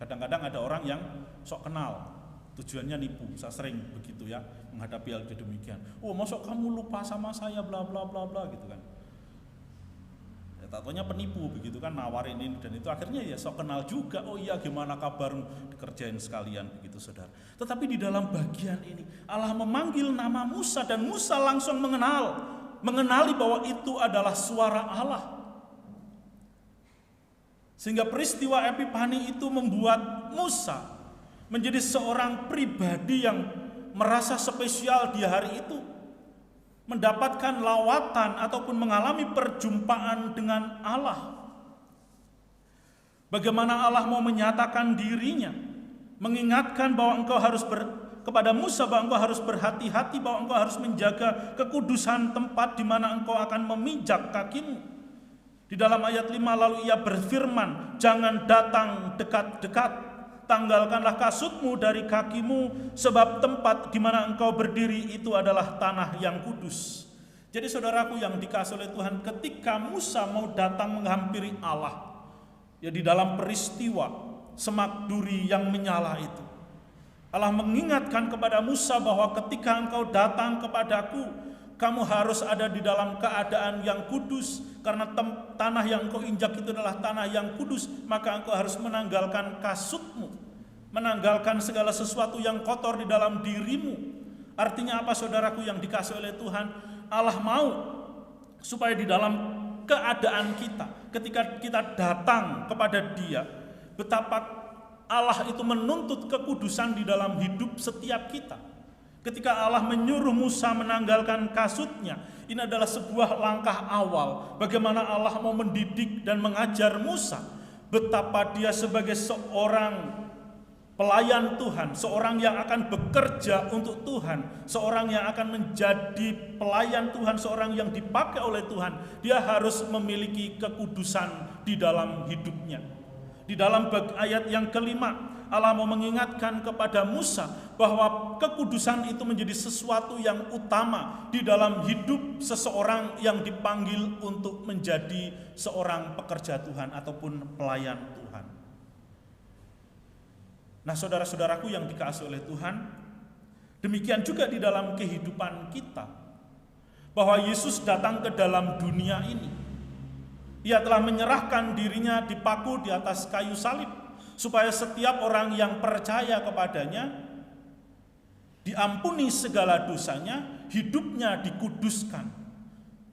Kadang-kadang ada orang yang sok kenal, tujuannya nipu. Saya sering begitu ya, menghadapi hal demikian. Oh, masuk kamu lupa sama saya, bla bla bla bla gitu kan. Ya, tatonya penipu begitu kan, nawarin ini dan itu, akhirnya ya sok kenal juga. Oh iya, gimana kabarmu, dikerjain sekalian begitu saudara. Tetapi di dalam bagian ini Allah memanggil nama Musa dan Musa langsung mengenali bahwa itu adalah suara Allah. Sehingga peristiwa Epifani itu membuat Musa menjadi seorang pribadi yang merasa spesial di hari itu, mendapatkan lawatan ataupun mengalami perjumpaan dengan Allah. Bagaimana Allah mau menyatakan dirinya, mengingatkan bahwa engkau harus kepada Musa bahwa engkau harus berhati-hati, bahwa engkau harus menjaga kekudusan tempat di mana engkau akan memijak kakimu. Di dalam ayat 5 lalu ia berfirman, jangan datang dekat-dekat, tanggalkanlah kasutmu dari kakimu, sebab tempat di mana engkau berdiri itu adalah tanah yang kudus. Jadi saudaraku yang dikasihi oleh Tuhan, ketika Musa mau datang menghampiri Allah, ya di dalam peristiwa semak duri yang menyala itu, Allah mengingatkan kepada Musa bahwa ketika engkau datang kepadaku, kamu harus ada di dalam keadaan yang kudus, karena tanah yang engkau injak itu adalah tanah yang kudus, maka engkau harus menanggalkan kasutmu, menanggalkan segala sesuatu yang kotor di dalam dirimu. Artinya apa saudaraku yang dikasihi oleh Tuhan? Allah mau supaya di dalam keadaan kita, ketika kita datang kepada Dia, betapa Allah itu menuntut kekudusan di dalam hidup setiap kita. Ketika Allah menyuruh Musa menanggalkan kasutnya, ini adalah sebuah langkah awal bagaimana Allah mau mendidik dan mengajar Musa betapa dia sebagai seorang pelayan Tuhan, seorang yang akan bekerja untuk Tuhan, seorang yang akan menjadi pelayan Tuhan, seorang yang dipakai oleh Tuhan, dia harus memiliki kekudusan di dalam hidupnya. Di dalam ayat yang kelima, Allah mau mengingatkan kepada Musa bahwa kekudusan itu menjadi sesuatu yang utama di dalam hidup seseorang yang dipanggil untuk menjadi seorang pekerja Tuhan ataupun pelayan Tuhan. Nah, saudara-saudaraku yang dikasihi oleh Tuhan, demikian juga di dalam kehidupan kita, bahwa Yesus datang ke dalam dunia ini. Ia telah menyerahkan dirinya dipaku di atas kayu salib, supaya setiap orang yang percaya kepadanya diampuni segala dosanya, hidupnya dikuduskan.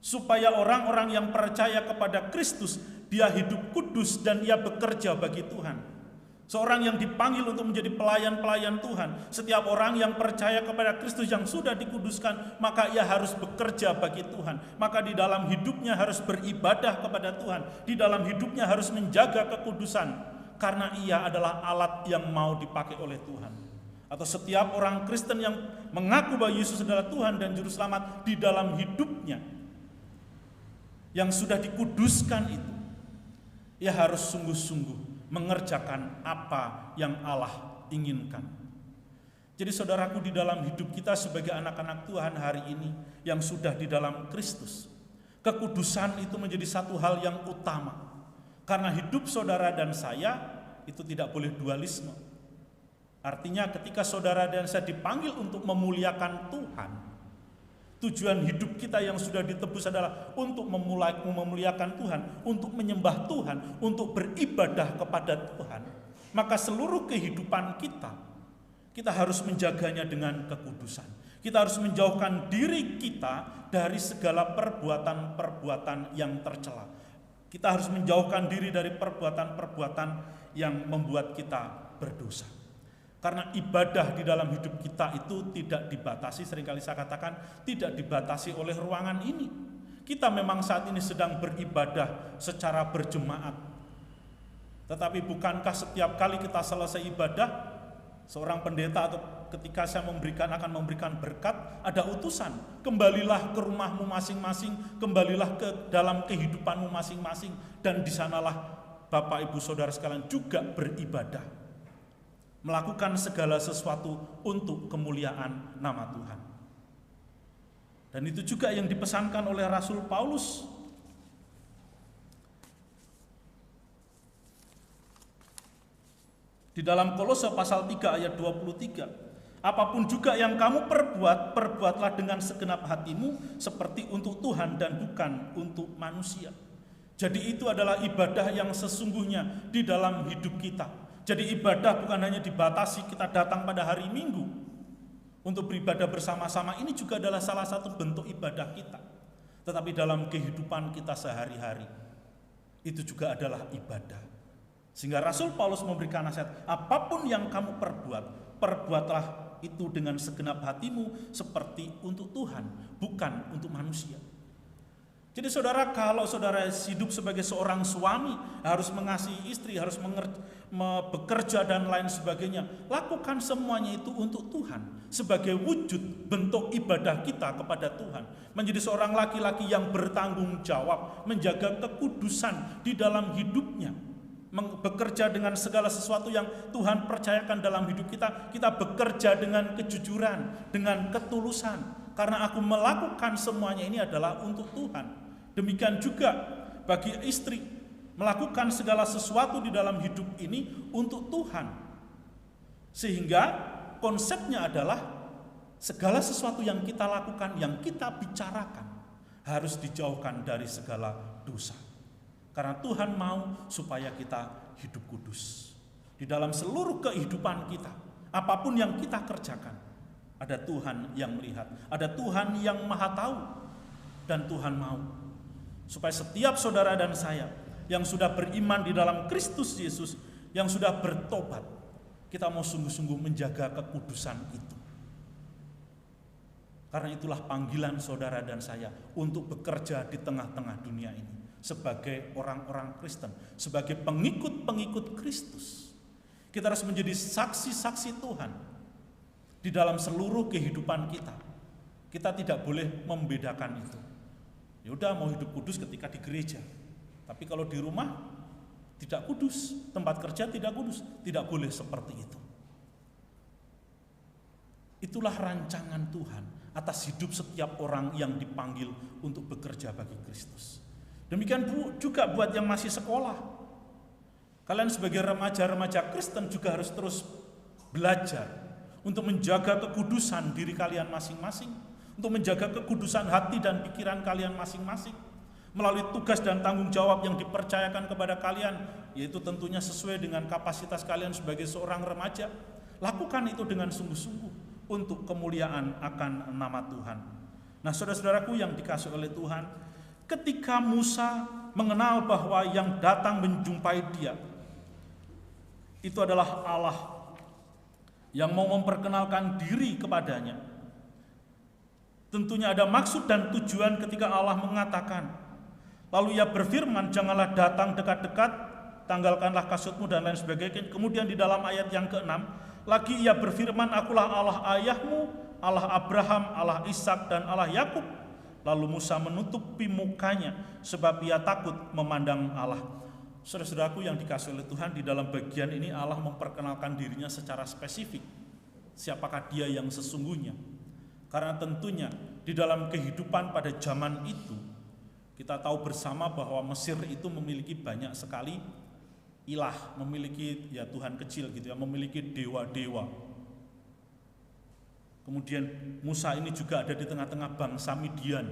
Supaya orang-orang yang percaya kepada Kristus, dia hidup kudus dan ia bekerja bagi Tuhan. Seorang yang dipanggil untuk menjadi pelayan-pelayan Tuhan, setiap orang yang percaya kepada Kristus yang sudah dikuduskan, maka ia harus bekerja bagi Tuhan. Maka di dalam hidupnya harus beribadah kepada Tuhan, di dalam hidupnya harus menjaga kekudusan, karena ia adalah alat yang mau dipakai oleh Tuhan. Atau setiap orang Kristen yang mengaku bahwa Yesus adalah Tuhan dan Juru Selamat, di dalam hidupnya yang sudah dikuduskan itu, ia harus sungguh-sungguh mengerjakan apa yang Allah inginkan. Jadi saudaraku, di dalam hidup kita sebagai anak-anak Tuhan hari ini yang sudah di dalam Kristus, kekudusan itu menjadi satu hal yang utama. Karena hidup saudara dan saya itu tidak boleh dualisme. Artinya ketika saudara dan saya dipanggil untuk memuliakan Tuhan, tujuan hidup kita yang sudah ditebus adalah untuk memuliakan Tuhan, untuk menyembah Tuhan, untuk beribadah kepada Tuhan. Maka seluruh kehidupan kita harus menjaganya dengan kekudusan. Kita harus menjauhkan diri kita dari segala perbuatan-perbuatan yang tercela. Kita harus menjauhkan diri dari perbuatan-perbuatan yang membuat kita berdosa. Karena ibadah di dalam hidup kita itu tidak dibatasi, seringkali saya katakan tidak dibatasi oleh ruangan ini. Kita memang saat ini sedang beribadah secara berjemaat. Tetapi bukankah setiap kali kita selesai ibadah, seorang pendeta atau ketika saya akan memberikan berkat, ada utusan, kembalilah ke rumahmu masing-masing, kembalilah ke dalam kehidupanmu masing-masing, dan di sanalah Bapak Ibu Saudara sekalian juga beribadah. Melakukan segala sesuatu untuk kemuliaan nama Tuhan. Dan itu juga yang dipesankan oleh Rasul Paulus. Di dalam Kolose pasal 3 ayat 23. Apapun juga yang kamu perbuat, perbuatlah dengan segenap hatimu seperti untuk Tuhan dan bukan untuk manusia. Jadi itu adalah ibadah yang sesungguhnya di dalam hidup kita. Jadi ibadah bukan hanya dibatasi kita datang pada hari Minggu untuk beribadah bersama-sama, ini juga adalah salah satu bentuk ibadah kita. Tetapi dalam kehidupan kita sehari-hari, itu juga adalah ibadah. Sehingga Rasul Paulus memberikan nasihat, apapun yang kamu perbuat, perbuatlah itu dengan segenap hatimu seperti untuk Tuhan, bukan untuk manusia. Jadi saudara, kalau saudara hidup sebagai seorang suami, harus mengasihi istri, harus bekerja dan lain sebagainya, lakukan semuanya itu untuk Tuhan, sebagai wujud bentuk ibadah kita kepada Tuhan. Menjadi seorang laki-laki yang bertanggung jawab, menjaga kekudusan di dalam hidupnya, bekerja dengan segala sesuatu yang Tuhan percayakan dalam hidup kita. Kita bekerja dengan kejujuran, dengan ketulusan, karena aku melakukan semuanya ini adalah untuk Tuhan. Demikian juga bagi istri, melakukan segala sesuatu di dalam hidup ini untuk Tuhan. Sehingga konsepnya adalah segala sesuatu yang kita lakukan, yang kita bicarakan, harus dijauhkan dari segala dosa. Karena Tuhan mau supaya kita hidup kudus. Di dalam seluruh kehidupan kita, apapun yang kita kerjakan, ada Tuhan yang melihat, ada Tuhan yang maha tahu, dan Tuhan mau supaya setiap saudara dan saya yang sudah beriman di dalam Kristus Yesus, yang sudah bertobat, kita mau sungguh-sungguh menjaga kekudusan itu. Karena itulah panggilan saudara dan saya untuk bekerja di tengah-tengah dunia ini sebagai orang-orang Kristen, sebagai pengikut-pengikut Kristus Kita harus menjadi saksi-saksi Tuhan di dalam seluruh kehidupan kita. Kita tidak boleh membedakan itu. Ya udah, mau hidup kudus ketika di gereja, tapi kalau di rumah tidak kudus, tempat kerja tidak kudus. Tidak boleh seperti itu. Itulah rancangan Tuhan atas hidup setiap orang yang dipanggil untuk bekerja bagi Kristus. Demikian juga buat yang masih sekolah. Kalian sebagai remaja-remaja Kristen juga harus terus belajar untuk menjaga kekudusan diri kalian masing-masing, untuk menjaga kekudusan hati dan pikiran kalian masing-masing, melalui tugas dan tanggung jawab yang dipercayakan kepada kalian, yaitu tentunya sesuai dengan kapasitas kalian sebagai seorang remaja. Lakukan itu dengan sungguh-sungguh untuk kemuliaan akan nama Tuhan. Nah, saudara-saudaraku yang dikasihi oleh Tuhan, ketika Musa mengenal bahwa yang datang menjumpai dia itu adalah Allah yang mau memperkenalkan diri kepadanya, tentunya ada maksud dan tujuan ketika Allah mengatakan, lalu ia berfirman, janganlah datang dekat-dekat, tanggalkanlah kasutmu dan lain sebagainya. Kemudian di dalam ayat yang ke-6 lagi ia berfirman, akulah Allah ayahmu, Allah Abraham, Allah Ishak dan Allah Yakub. Lalu Musa menutupi mukanya sebab ia takut memandang Allah. Saudara-saudaraku yang dikasihi oleh Tuhan, di dalam bagian ini Allah memperkenalkan dirinya secara spesifik. Siapakah dia yang sesungguhnya? Karena tentunya di dalam kehidupan pada zaman itu, kita tahu bersama bahwa Mesir itu memiliki banyak sekali ilah, memiliki ya Tuhan kecil gitu ya, memiliki dewa-dewa. Kemudian Musa ini juga ada di tengah-tengah bangsa Midian,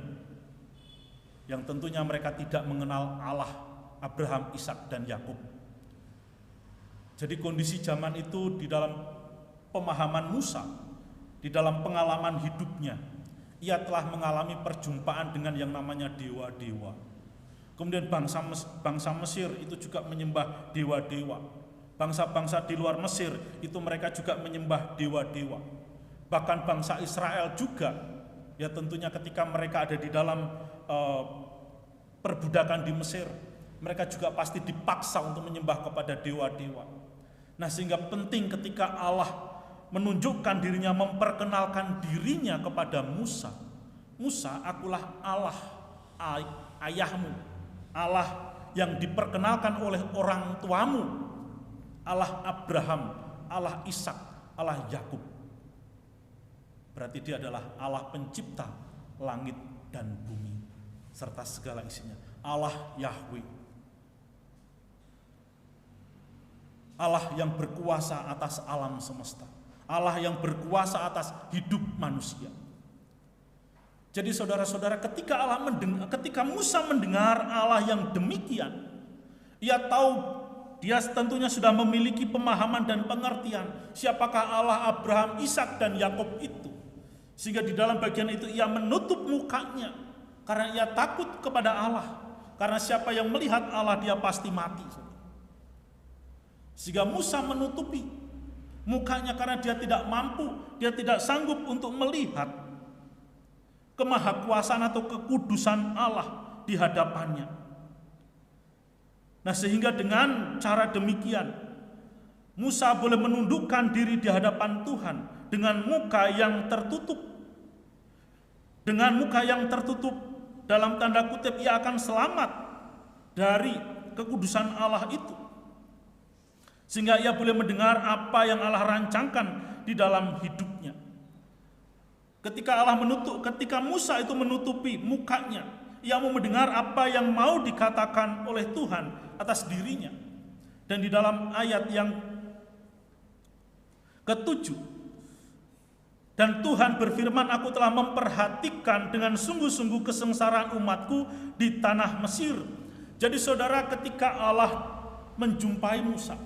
yang tentunya mereka tidak mengenal Allah Abraham, Ishak dan Yakub. Jadi kondisi zaman itu di dalam pemahaman Musa, di dalam pengalaman hidupnya, ia telah mengalami perjumpaan dengan yang namanya dewa-dewa. Kemudian bangsa Mesir itu juga menyembah dewa-dewa. Bangsa-bangsa di luar Mesir itu mereka juga menyembah dewa-dewa. Bahkan bangsa Israel juga, ya tentunya ketika mereka ada di dalam perbudakan di Mesir, mereka juga pasti dipaksa untuk menyembah kepada dewa-dewa. Nah, sehingga penting ketika Allah menunjukkan dirinya, memperkenalkan dirinya kepada Musa. Musa, akulah Allah ayahmu, Allah yang diperkenalkan oleh orang tuamu, Allah Abraham, Allah Ishak, Allah Yakub. Berarti dia adalah Allah pencipta langit dan bumi serta segala isinya. Allah Yahweh, Allah yang berkuasa atas alam semesta, Allah yang berkuasa atas hidup manusia. Jadi saudara-saudara, ketika Musa mendengar Allah yang demikian, ia tahu, dia tentunya sudah memiliki pemahaman dan pengertian siapakah Allah Abraham, Ishak dan Yakub itu. Sehingga di dalam bagian itu ia menutup mukanya karena ia takut kepada Allah. Karena siapa yang melihat Allah dia pasti mati. Sehingga Musa menutupi mukanya karena dia tidak mampu, dia tidak sanggup untuk melihat kemahakuasaan atau kekudusan Allah di hadapannya. Nah, sehingga dengan cara demikian Musa boleh menundukkan diri di hadapan Tuhan dengan muka yang tertutup. Dengan muka yang tertutup, dalam tanda kutip, ia akan selamat dari kekudusan Allah itu. Sehingga ia boleh mendengar apa yang Allah rancangkan di dalam hidupnya. Ketika Musa itu menutupi mukanya, ia mau mendengar apa yang mau dikatakan oleh Tuhan atas dirinya. Dan di dalam ayat yang ke-7, dan Tuhan berfirman, aku telah memperhatikan dengan sungguh-sungguh kesengsaraan umatku di tanah Mesir. Jadi saudara, ketika Allah menjumpai Musa,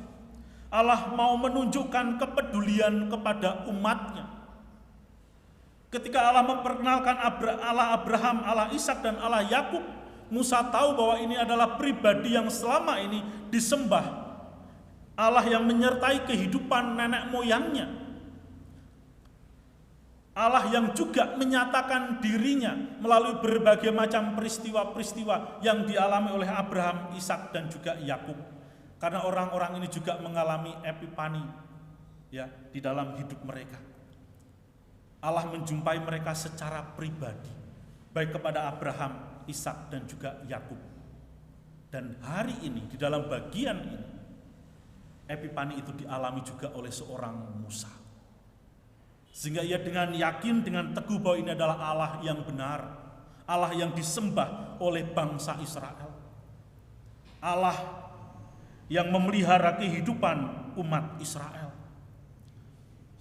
Allah mau menunjukkan kepedulian kepada umatnya. Ketika Allah memperkenalkan Allah Abraham, Allah Ishak dan Allah Yakub, Musa tahu bahwa ini adalah pribadi yang selama ini disembah, Allah yang menyertai kehidupan nenek moyangnya, Allah yang juga menyatakan dirinya melalui berbagai macam peristiwa-peristiwa yang dialami oleh Abraham, Ishak dan juga Yakub. Karena orang-orang ini juga mengalami epifani ya di dalam hidup mereka. Allah menjumpai mereka secara pribadi, baik kepada Abraham, Ishak dan juga Yakub. Dan hari ini di dalam bagian ini epifani itu dialami juga oleh seorang Musa. Sehingga ia dengan yakin, dengan teguh bahwa ini adalah Allah yang benar, Allah yang disembah oleh bangsa Israel, Allah yang memelihara kehidupan umat Israel.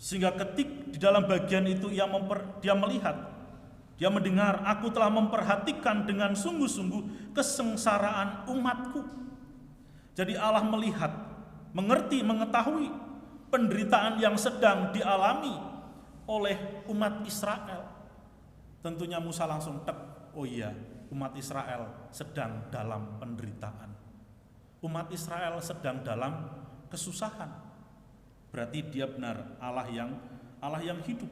Sehingga ketik di dalam bagian itu dia melihat, dia mendengar, aku telah memperhatikan dengan sungguh-sungguh kesengsaraan umatku. Jadi Allah melihat, mengerti, mengetahui penderitaan yang sedang dialami oleh umat Israel. Tentunya Musa langsung oh iya, umat Israel sedang dalam penderitaan. Umat Israel sedang dalam kesusahan. Berarti dia benar Allah yang hidup.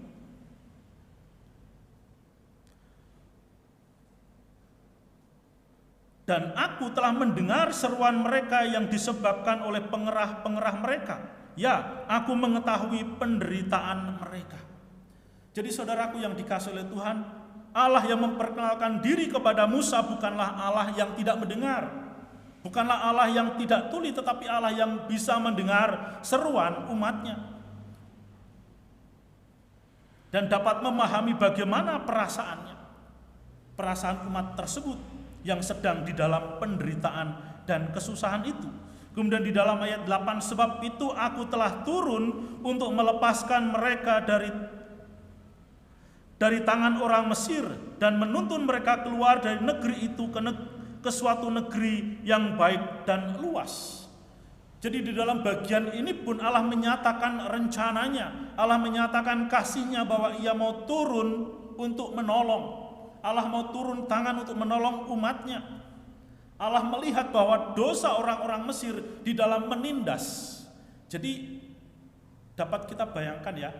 Dan aku telah mendengar seruan mereka yang disebabkan oleh pengerah-pengerah mereka. Ya, aku mengetahui penderitaan mereka. Jadi saudaraku yang dikasihi oleh Tuhan, Allah yang memperkenalkan diri kepada Musa bukanlah Allah yang tidak mendengar. Bukanlah Allah yang tidak tuli, tetapi Allah yang bisa mendengar seruan umatnya. Dan dapat memahami bagaimana perasaannya. Perasaan umat tersebut yang sedang di dalam penderitaan dan kesusahan itu. Kemudian di dalam ayat 8, sebab itu aku telah turun untuk melepaskan mereka dari tangan orang Mesir dan menuntun mereka keluar dari negeri itu ke suatu negeri yang baik dan luas. Jadi di dalam bagian ini pun Allah menyatakan rencananya, Allah menyatakan kasihnya bahwa ia mau turun untuk menolong. Allah mau turun tangan untuk menolong umatnya. Allah melihat bahwa dosa orang-orang Mesir di dalam menindas. Jadi dapat kita bayangkan ya,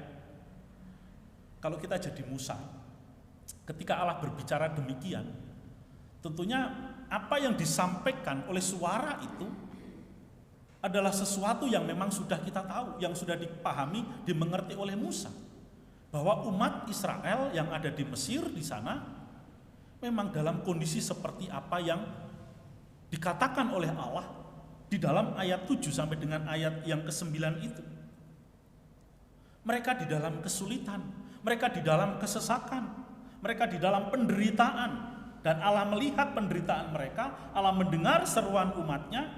kalau kita jadi Musa, ketika Allah berbicara demikian, tentunya apa yang disampaikan oleh suara itu adalah sesuatu yang memang sudah kita tahu, yang sudah dipahami, dimengerti oleh Musa. Bahwa umat Israel yang ada di Mesir di sana memang dalam kondisi seperti apa yang dikatakan oleh Allah di dalam ayat 7 sampai dengan ayat yang ke-9 itu. Mereka di dalam kesulitan, mereka di dalam kesesakan, mereka di dalam penderitaan. Dan Allah melihat penderitaan mereka, Allah mendengar seruan umatnya,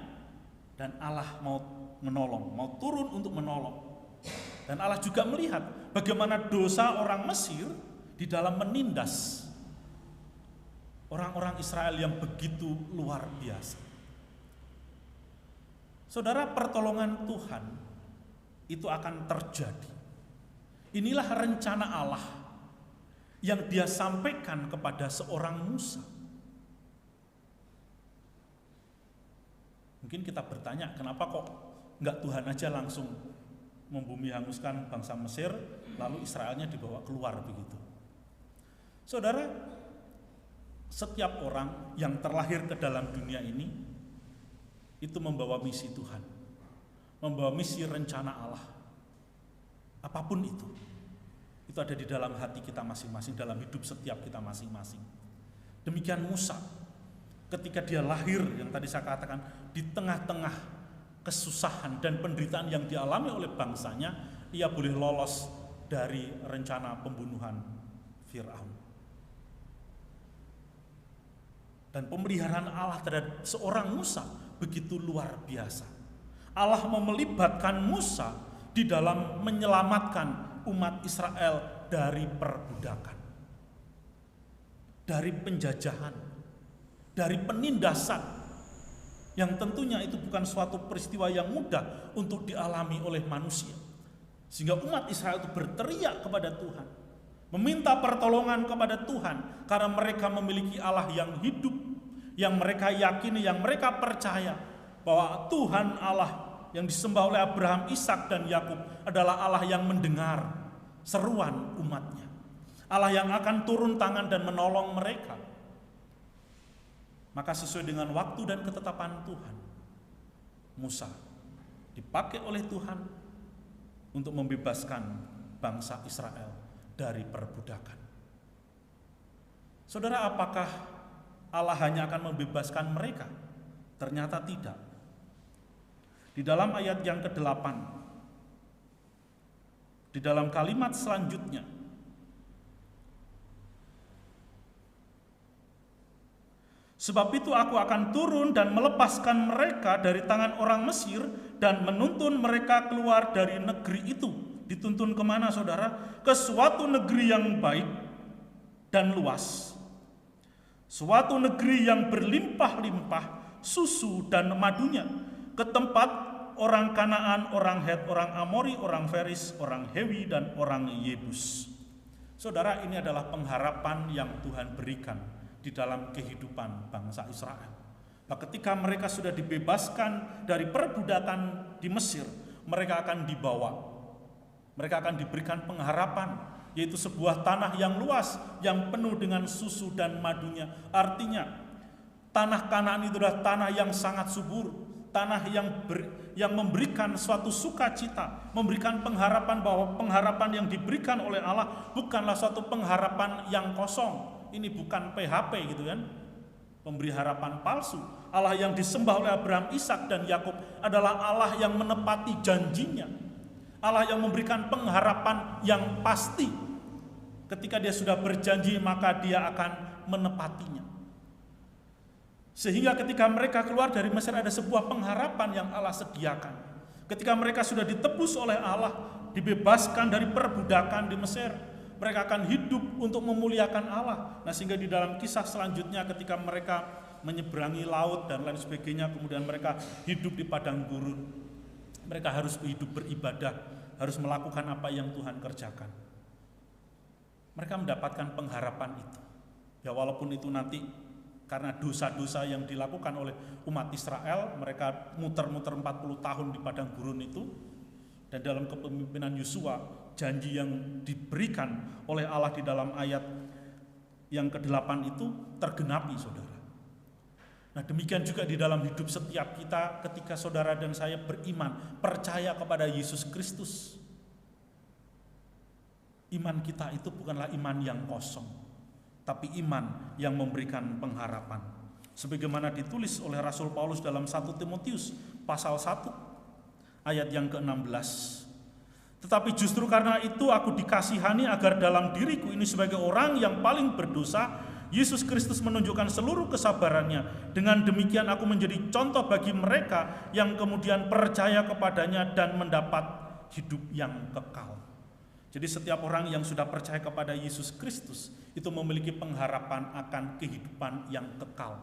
dan Allah mau menolong, mau turun untuk menolong. Dan Allah juga melihat bagaimana dosa orang Mesir di dalam menindas orang-orang Israel yang begitu luar biasa. Saudara, pertolongan Tuhan itu akan terjadi. Inilah rencana Allah yang dia sampaikan kepada seorang Musa. Mungkin kita bertanya, kenapa kok enggak Tuhan aja langsung membumi hanguskan bangsa Mesir, lalu Israelnya dibawa keluar begitu. Saudara, setiap orang yang terlahir ke dalam dunia ini itu membawa misi Tuhan, membawa misi rencana Allah. Apapun itu ada di dalam hati kita masing-masing, dalam hidup setiap kita masing-masing. Demikian Musa, ketika dia lahir, yang tadi saya katakan, di tengah-tengah kesusahan dan penderitaan yang dialami oleh bangsanya, ia boleh lolos dari rencana pembunuhan Firaun. Dan pemeliharaan Allah terhadap seorang Musa begitu luar biasa. Allah melibatkan Musa di dalam menyelamatkan umat Israel dari perbudakan, dari penjajahan, dari penindasan, yang tentunya itu bukan suatu peristiwa yang mudah untuk dialami oleh manusia. Sehingga umat Israel itu berteriak kepada Tuhan, meminta pertolongan kepada Tuhan, karena mereka memiliki Allah yang hidup, yang mereka yakini, yang mereka percaya bahwa Tuhan Allah yang disembah oleh Abraham, Ishak dan Yakub adalah Allah yang mendengar seruan umatnya, Allah yang akan turun tangan dan menolong mereka. Maka sesuai dengan waktu dan ketetapan Tuhan, Musa dipakai oleh Tuhan untuk membebaskan bangsa Israel dari perbudakan. Saudara, apakah Allah hanya akan membebaskan mereka? Ternyata tidak. Di dalam ayat yang ke-8, di dalam kalimat selanjutnya, sebab itu aku akan turun dan melepaskan mereka dari tangan orang Mesir dan menuntun mereka keluar dari negeri itu. Dituntun kemana, saudara? Ke suatu negeri yang baik dan luas. Suatu negeri yang berlimpah-limpah susu dan madunya. Ke tempat orang Kanaan, orang Het, orang Amori, orang Feris, orang Hewi, dan orang Yebus. Saudara, ini adalah pengharapan yang Tuhan berikan di dalam kehidupan bangsa Israel. Nah, ketika mereka sudah dibebaskan dari perbudakan di Mesir, mereka akan dibawa. Mereka akan diberikan pengharapan, yaitu sebuah tanah yang luas, yang penuh dengan susu dan madunya. Artinya, tanah Kanaan itu adalah tanah yang sangat subur, tanah yang memberikan suatu sukacita, memberikan pengharapan bahwa pengharapan yang diberikan oleh Allah bukanlah suatu pengharapan yang kosong. Ini bukan PHP gitu kan, pemberi harapan palsu. Allah yang disembah oleh Abraham, Ishak, dan Yakub adalah Allah yang menepati janjinya. Allah yang memberikan pengharapan yang pasti. Ketika dia sudah berjanji, maka dia akan menepatinya. Sehingga ketika mereka keluar dari Mesir, ada sebuah pengharapan yang Allah sediakan. Ketika mereka sudah ditebus oleh Allah, dibebaskan dari perbudakan di Mesir, mereka akan hidup untuk memuliakan Allah. Nah, sehingga di dalam kisah selanjutnya ketika mereka menyeberangi laut dan lain sebagainya, kemudian mereka hidup di padang gurun. Mereka harus hidup beribadah, harus melakukan apa yang Tuhan kerjakan. Mereka mendapatkan pengharapan itu. Ya, walaupun itu nanti karena dosa-dosa yang dilakukan oleh umat Israel, mereka muter-muter 40 tahun di padang gurun itu. Dan dalam kepemimpinan Yosua, janji yang diberikan oleh Allah di dalam ayat yang ke-8 itu tergenapi, saudara. Nah, demikian juga di dalam hidup setiap kita ketika saudara dan saya beriman, percaya kepada Yesus Kristus. Iman kita itu bukanlah iman yang kosong, tapi iman yang memberikan pengharapan. Sebagaimana ditulis oleh Rasul Paulus dalam 1 Timotius pasal 1 ayat yang ke-16. Tetapi justru karena itu aku dikasihani agar dalam diriku ini sebagai orang yang paling berdosa, Yesus Kristus menunjukkan seluruh kesabarannya. Dengan demikian aku menjadi contoh bagi mereka yang kemudian percaya kepadanya dan mendapat hidup yang kekal. Jadi setiap orang yang sudah percaya kepada Yesus Kristus itu memiliki pengharapan akan kehidupan yang kekal.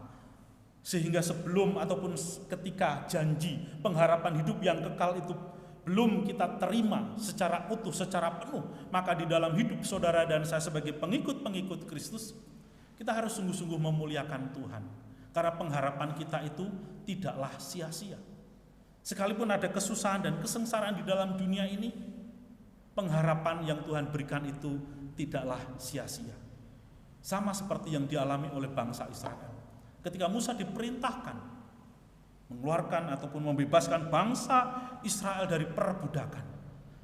Sehingga sebelum ataupun ketika janji pengharapan hidup yang kekal itu belum kita terima secara utuh, secara penuh, maka di dalam hidup saudara dan saya sebagai pengikut-pengikut Kristus, kita harus sungguh-sungguh memuliakan Tuhan. Karena pengharapan kita itu tidaklah sia-sia. Sekalipun ada kesusahan dan kesengsaraan di dalam dunia ini, pengharapan yang Tuhan berikan itu tidaklah sia-sia. Sama seperti yang dialami oleh bangsa Israel. Ketika Musa diperintahkan mengeluarkan ataupun membebaskan bangsa Israel dari perbudakan,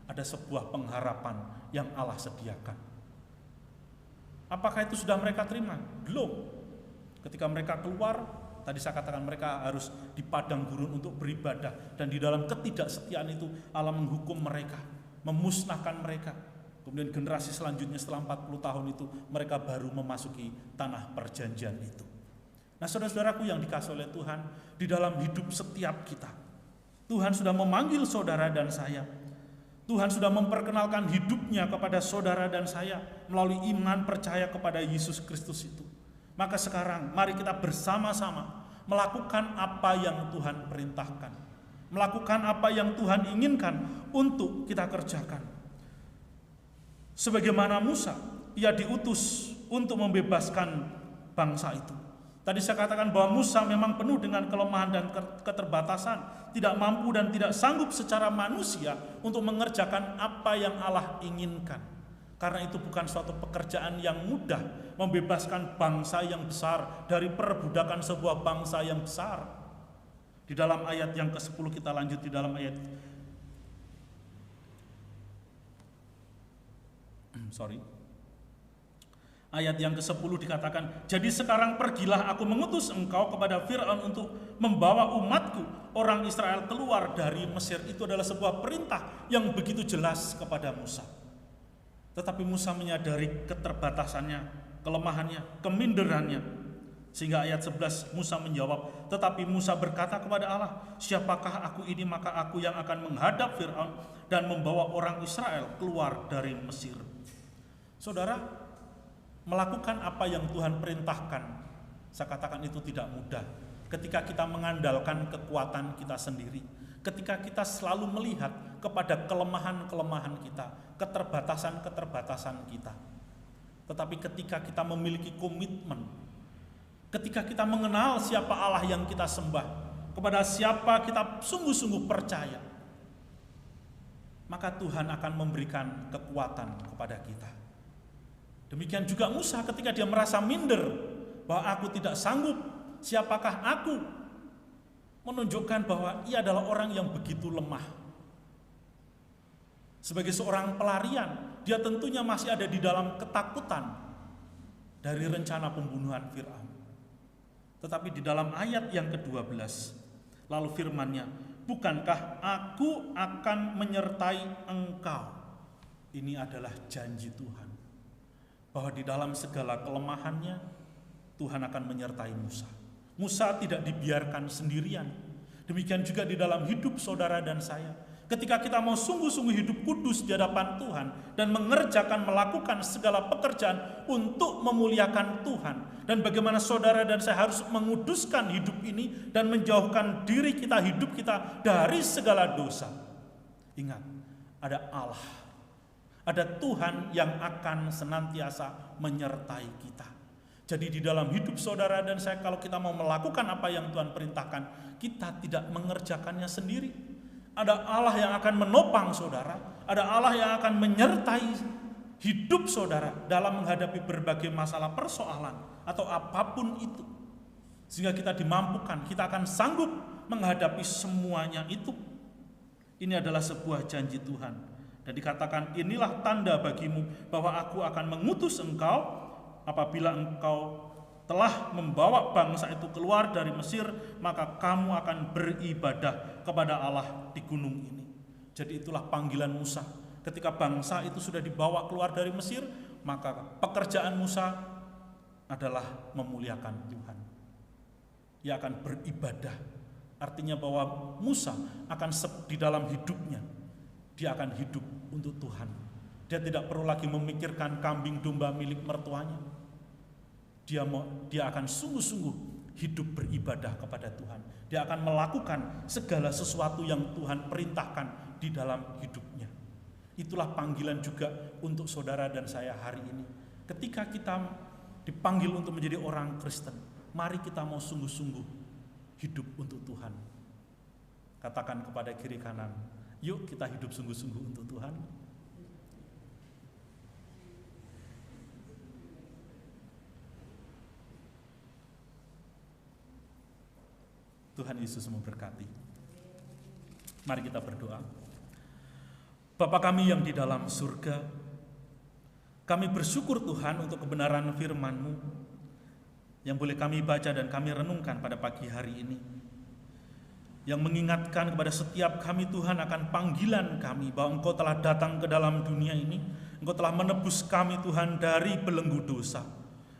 ada sebuah pengharapan yang Allah sediakan. Apakah itu sudah mereka terima? Belum. Ketika mereka keluar, tadi saya katakan mereka harus di padang gurun untuk beribadah. Dan di dalam ketidaksetiaan itu Allah menghukum mereka, memusnahkan mereka. Kemudian generasi selanjutnya setelah 40 tahun itu mereka baru memasuki tanah perjanjian itu. Nah, saudara-saudaraku yang dikasihi oleh Tuhan, di dalam hidup setiap kita, Tuhan sudah memanggil saudara dan saya. Tuhan sudah memperkenalkan hidupnya kepada saudara dan saya melalui iman percaya kepada Yesus Kristus itu. Maka sekarang mari kita bersama-sama melakukan apa yang Tuhan perintahkan. Melakukan apa yang Tuhan inginkan untuk kita kerjakan. Sebagaimana Musa, ia diutus untuk membebaskan bangsa itu. Tadi saya katakan bahwa Musa memang penuh dengan kelemahan dan keterbatasan, tidak mampu dan tidak sanggup secara manusia untuk mengerjakan apa yang Allah inginkan. Karena itu bukan suatu pekerjaan yang mudah, membebaskan bangsa yang besar dari perbudakan sebuah bangsa yang besar. Di Di dalam ayat yang ke-10 kita lanjut di dalam ayat Ayat yang ke-10 dikatakan, jadi sekarang pergilah aku mengutus engkau kepada Fir'aun untuk membawa umatku, orang Israel keluar dari Mesir. Itu adalah sebuah perintah yang begitu jelas kepada Musa. Tetapi Musa menyadari keterbatasannya, kelemahannya, keminderannya. Sehingga ayat 11 Musa menjawab, tetapi Musa berkata kepada Allah, siapakah aku ini maka aku yang akan menghadap Fir'aun dan membawa orang Israel keluar dari Mesir. Saudara, melakukan apa yang Tuhan perintahkan, saya katakan itu tidak mudah. Ketika kita mengandalkan kekuatan kita sendiri, ketika kita selalu melihat kepada kelemahan-kelemahan kita, keterbatasan-keterbatasan kita. Tetapi ketika kita memiliki komitmen, ketika kita mengenal siapa Allah yang kita sembah, kepada siapa kita sungguh-sungguh percaya, maka Tuhan akan memberikan kekuatan kepada kita. Demikian juga Musa ketika dia merasa minder bahwa aku tidak sanggup, siapakah aku? Menunjukkan bahwa ia adalah orang yang begitu lemah. Sebagai seorang pelarian, dia tentunya masih ada di dalam ketakutan dari rencana pembunuhan Fir'aun. Tetapi di dalam ayat yang ke-12, lalu firman-Nya, bukankah aku akan menyertai engkau? Ini adalah janji Tuhan, bahwa di dalam segala kelemahannya, Tuhan akan menyertai Musa. Musa tidak dibiarkan sendirian. Demikian juga di dalam hidup saudara dan saya. Ketika kita mau sungguh-sungguh hidup kudus di hadapan Tuhan dan mengerjakan, melakukan segala pekerjaan untuk memuliakan Tuhan, dan bagaimana saudara dan saya harus menguduskan hidup ini dan menjauhkan diri kita, hidup kita dari segala dosa. Ingat, ada Allah, ada Tuhan yang akan senantiasa menyertai kita. Jadi di dalam hidup saudara dan saya, kalau kita mau melakukan apa yang Tuhan perintahkan, kita tidak mengerjakannya sendiri. Ada Allah yang akan menopang saudara, ada Allah yang akan menyertai hidup saudara dalam menghadapi berbagai masalah, persoalan atau apapun itu. Sehingga kita dimampukan, kita akan sanggup menghadapi semuanya itu. Ini adalah sebuah janji Tuhan. Dan dikatakan, inilah tanda bagimu bahwa aku akan mengutus engkau apabila engkau telah membawa bangsa itu keluar dari Mesir, maka kamu akan beribadah kepada Allah di gunung ini. Jadi itulah panggilan Musa. Ketika bangsa itu sudah dibawa keluar dari Mesir, maka pekerjaan Musa adalah memuliakan Tuhan. Ia akan beribadah. Artinya bahwa Musa akan di dalam hidupnya, dia akan hidup untuk Tuhan. Dia tidak perlu lagi memikirkan kambing domba milik mertuanya. Dia akan sungguh-sungguh hidup beribadah kepada Tuhan. Dia akan melakukan segala sesuatu yang Tuhan perintahkan di dalam hidupnya. Itulah panggilan juga untuk saudara dan saya hari ini. Ketika kita dipanggil untuk menjadi orang Kristen, mari kita mau sungguh-sungguh hidup untuk Tuhan. Katakan kepada kiri kanan, yuk kita hidup sungguh-sungguh untuk Tuhan. Tuhan Yesus memberkati. Mari kita berdoa. Bapa kami yang di dalam surga, kami bersyukur Tuhan untuk kebenaran firman-Mu yang boleh kami baca dan kami renungkan pada pagi hari ini, yang mengingatkan kepada setiap kami Tuhan akan panggilan kami, bahwa Engkau telah datang ke dalam dunia ini, Engkau telah menebus kami Tuhan dari belenggu dosa.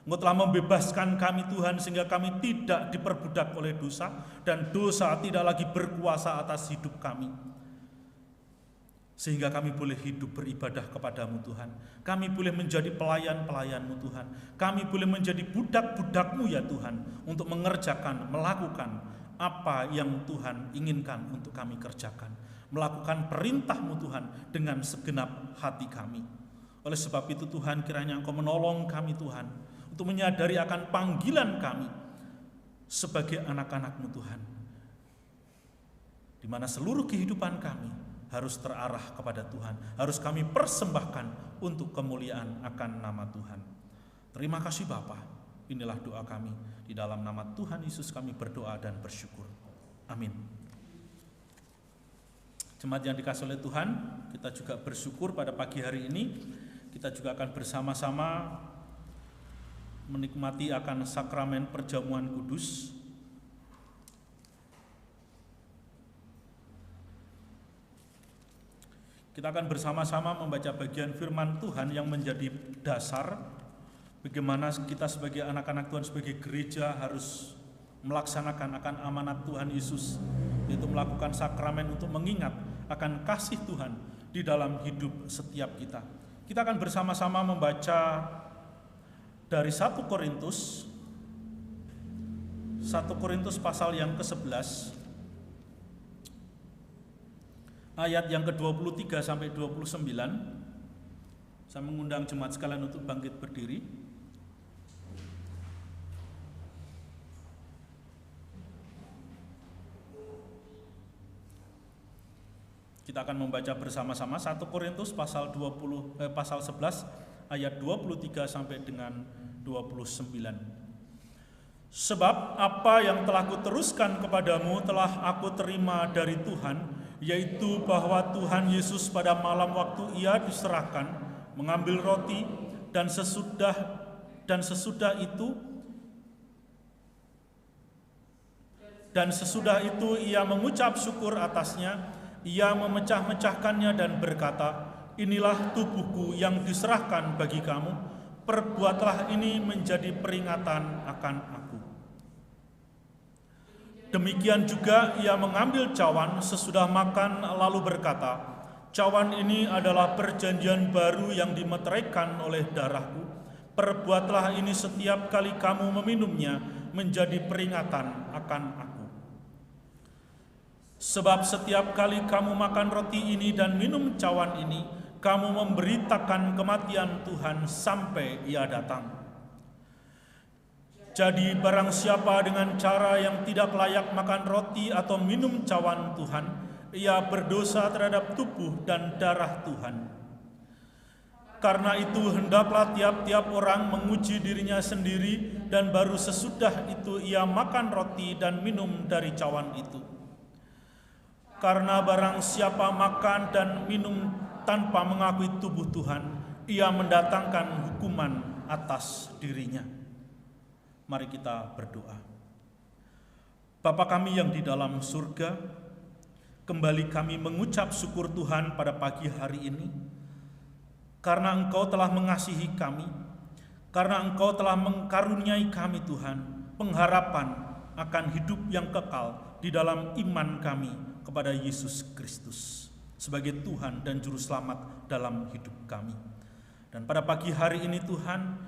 Engkau telah membebaskan kami Tuhan sehingga kami tidak diperbudak oleh dosa, dan dosa tidak lagi berkuasa atas hidup kami. Sehingga kami boleh hidup beribadah kepadamu Tuhan. Kami boleh menjadi pelayan-pelayanmu Tuhan. Kami boleh menjadi budak-budakmu ya Tuhan, untuk mengerjakan, melakukan apa yang Tuhan inginkan untuk kami kerjakan. Melakukan perintahmu Tuhan dengan segenap hati kami. Oleh sebab itu Tuhan, kiranya Engkau menolong kami Tuhan, untuk menyadari akan panggilan kami sebagai anak-anak-Mu Tuhan, di mana seluruh kehidupan kami harus terarah kepada Tuhan, harus kami persembahkan untuk kemuliaan akan nama Tuhan. Terima kasih Bapa. Inilah doa kami, di dalam nama Tuhan Yesus kami berdoa dan bersyukur. Amin. Jemaat yang dikasihi oleh Tuhan, kita juga bersyukur pada pagi hari ini kita juga akan bersama-sama menikmati akan sakramen perjamuan kudus. Kita akan bersama-sama membaca bagian firman Tuhan yang menjadi dasar bagaimana kita sebagai anak-anak Tuhan, sebagai gereja harus melaksanakan akan amanat Tuhan Yesus, yaitu melakukan sakramen untuk mengingat akan kasih Tuhan di dalam hidup setiap kita. Kita akan bersama-sama membaca dari 1 Korintus pasal yang ke-11 ayat yang ke-23 sampai 29. Saya mengundang jemaat sekalian untuk bangkit berdiri. Kita akan membaca bersama-sama 1 Korintus pasal 11 ayat 23 sampai dengan 29. Sebab apa yang telah kuteruskan kepadamu telah aku terima dari Tuhan, yaitu bahwa Tuhan Yesus pada malam waktu ia diserahkan mengambil roti dan sesudah itu ia mengucap syukur atasnya. Ia memecah-mecahkannya dan berkata, inilah tubuhku yang diserahkan bagi kamu, perbuatlah ini menjadi peringatan akan aku. Demikian juga ia mengambil cawan sesudah makan lalu berkata, cawan ini adalah perjanjian baru yang dimeteraikan oleh darahku, perbuatlah ini setiap kali kamu meminumnya menjadi peringatan akan aku. Sebab setiap kali kamu makan roti ini dan minum cawan ini, kamu memberitakan kematian Tuhan sampai ia datang. Jadi barang siapa dengan cara yang tidak layak makan roti atau minum cawan Tuhan, ia berdosa terhadap tubuh dan darah Tuhan. Karena itu hendaklah tiap-tiap orang menguji dirinya sendiri, dan baru sesudah itu ia makan roti dan minum dari cawan itu. Karena barang siapa makan dan minum tanpa mengakui tubuh Tuhan, ia mendatangkan hukuman atas dirinya. Mari kita berdoa. Bapa kami yang di dalam surga, kembali kami mengucap syukur Tuhan pada pagi hari ini, karena Engkau telah mengasihi kami, karena Engkau telah mengkaruniai kami Tuhan, pengharapan akan hidup yang kekal di dalam iman kami kepada Yesus Kristus sebagai Tuhan dan Juru Selamat dalam hidup kami. Dan pada pagi hari ini Tuhan,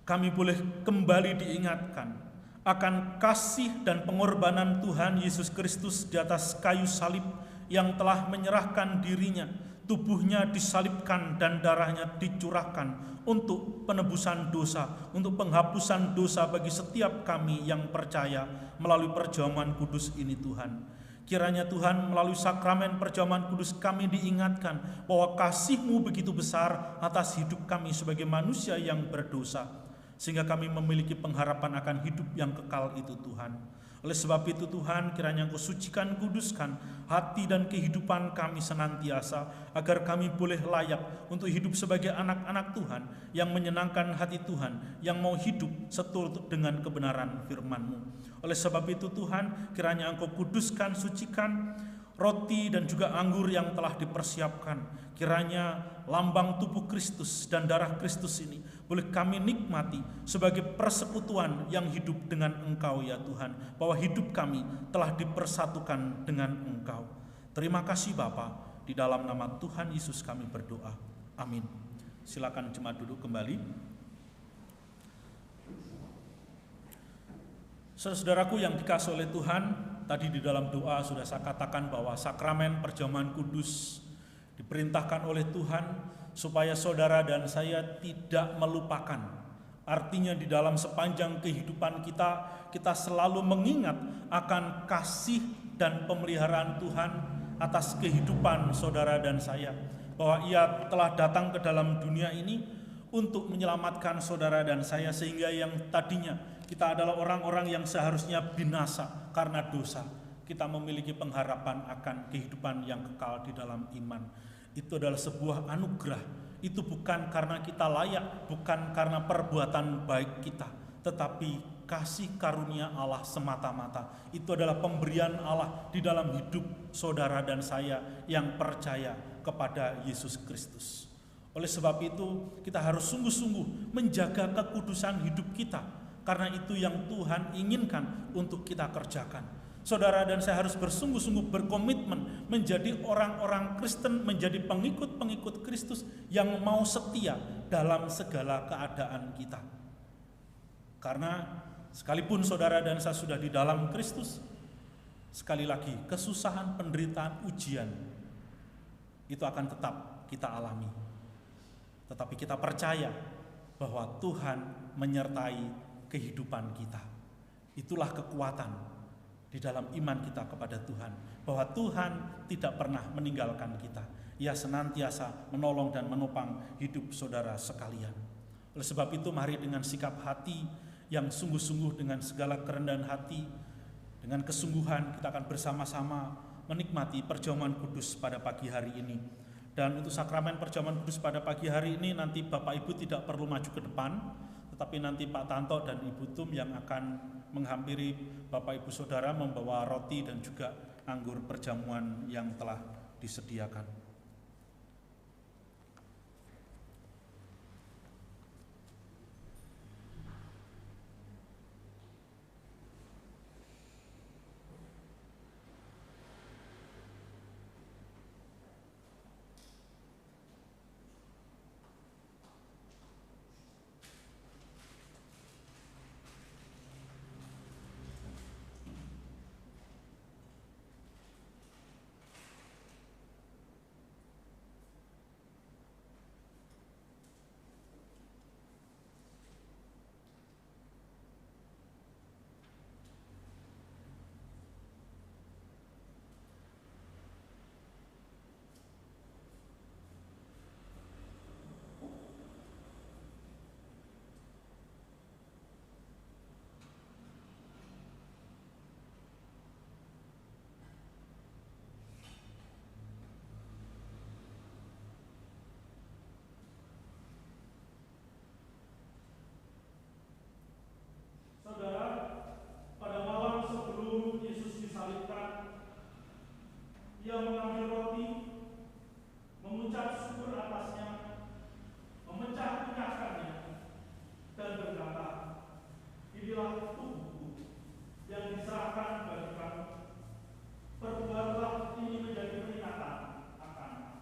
kami boleh kembali diingatkan akan kasih dan pengorbanan Tuhan Yesus Kristus di atas kayu salib yang telah menyerahkan dirinya, tubuhnya disalibkan dan darahnya dicurahkan untuk penebusan dosa, untuk penghapusan dosa bagi setiap kami yang percaya melalui perjamuan kudus ini Tuhan. Kiranya Tuhan melalui sakramen perjamuan kudus kami diingatkan bahwa kasih-Mu begitu besar atas hidup kami sebagai manusia yang berdosa, sehingga kami memiliki pengharapan akan hidup yang kekal itu Tuhan. Oleh sebab itu Tuhan, kiranya Engkau sucikan, kuduskan hati dan kehidupan kami senantiasa, agar kami boleh layak untuk hidup sebagai anak-anak Tuhan yang menyenangkan hati Tuhan, yang mau hidup seturut dengan kebenaran firman-Mu. Oleh sebab itu Tuhan, kiranya Engkau kuduskan, sucikan roti dan juga anggur yang telah dipersiapkan. Kiranya lambang tubuh Kristus dan darah Kristus ini boleh kami nikmati sebagai persekutuan yang hidup dengan Engkau ya Tuhan, bahwa hidup kami telah dipersatukan dengan Engkau. Terima kasih Bapa, di dalam nama Tuhan Yesus kami berdoa. Amin. Silakan jemaat duduk kembali. Saudaraku yang dikasihi oleh Tuhan, tadi di dalam doa sudah saya katakan bahwa sakramen perjamuan kudus diperintahkan oleh Tuhan supaya saudara dan saya tidak melupakan. Artinya di dalam sepanjang kehidupan kita selalu mengingat akan kasih dan pemeliharaan Tuhan atas kehidupan saudara dan saya, bahwa Ia telah datang ke dalam dunia ini untuk menyelamatkan saudara dan saya, sehingga yang tadinya kita adalah orang-orang yang seharusnya binasa karena dosa, kita memiliki pengharapan akan kehidupan yang kekal di dalam iman. Itu adalah sebuah anugerah. Itu bukan karena kita layak, bukan karena perbuatan baik kita, tetapi kasih karunia Allah semata-mata. Itu adalah pemberian Allah di dalam hidup saudara dan saya yang percaya kepada Yesus Kristus. Oleh sebab itu, kita harus sungguh-sungguh menjaga kekudusan hidup kita, karena itu yang Tuhan inginkan untuk kita kerjakan. Saudara dan saya harus bersungguh-sungguh berkomitmen menjadi orang-orang Kristen, menjadi pengikut-pengikut Kristus yang mau setia dalam segala keadaan kita. Karena sekalipun saudara dan saya sudah di dalam Kristus, sekali lagi kesusahan, penderitaan, ujian itu akan tetap kita alami. Tetapi kita percaya bahwa Tuhan menyertai kehidupan kita. Itulah kekuatan di dalam iman kita kepada Tuhan, bahwa Tuhan tidak pernah meninggalkan kita. Ia senantiasa menolong dan menopang hidup saudara sekalian. Oleh sebab itu, mari dengan sikap hati yang sungguh-sungguh, dengan segala kerendahan hati, dengan kesungguhan, kita akan bersama-sama menikmati perjamuan kudus pada pagi hari ini. Dan untuk sakramen perjamuan kudus pada pagi hari ini, nanti Bapak Ibu tidak perlu maju ke depan, tetapi nanti Pak Tanto dan Ibu Tum yang akan menghampiri Bapak Ibu Saudara membawa roti dan juga anggur perjamuan yang telah disediakan. Saudara, pada malam sebelum Yesus disalibkan, Ia mengambil roti, mengucap syukur atasnya, memecah-pecahkannya, dan berkata, "Inilah tubuhku yang diserahkan bagi kamu. Perbuatlah ini menjadi peringatan akan aku."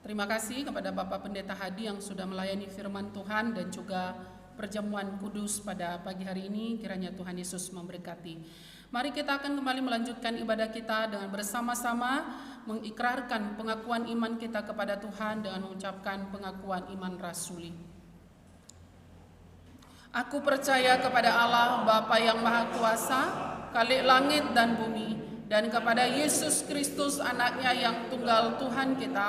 Terima kasih kepada Bapak Pendeta Hadi yang sudah melayani firman Tuhan dan juga perjamuan kudus pada pagi hari ini. Kiranya Tuhan Yesus memberkati. Mari kita akan kembali melanjutkan ibadah kita dengan bersama-sama mengikrarkan pengakuan iman kita kepada Tuhan dengan mengucapkan pengakuan iman rasuli. Aku percaya kepada Allah Bapa yang Maha Kuasa, Khalik langit dan bumi, dan kepada Yesus Kristus anaknya yang tunggal Tuhan kita,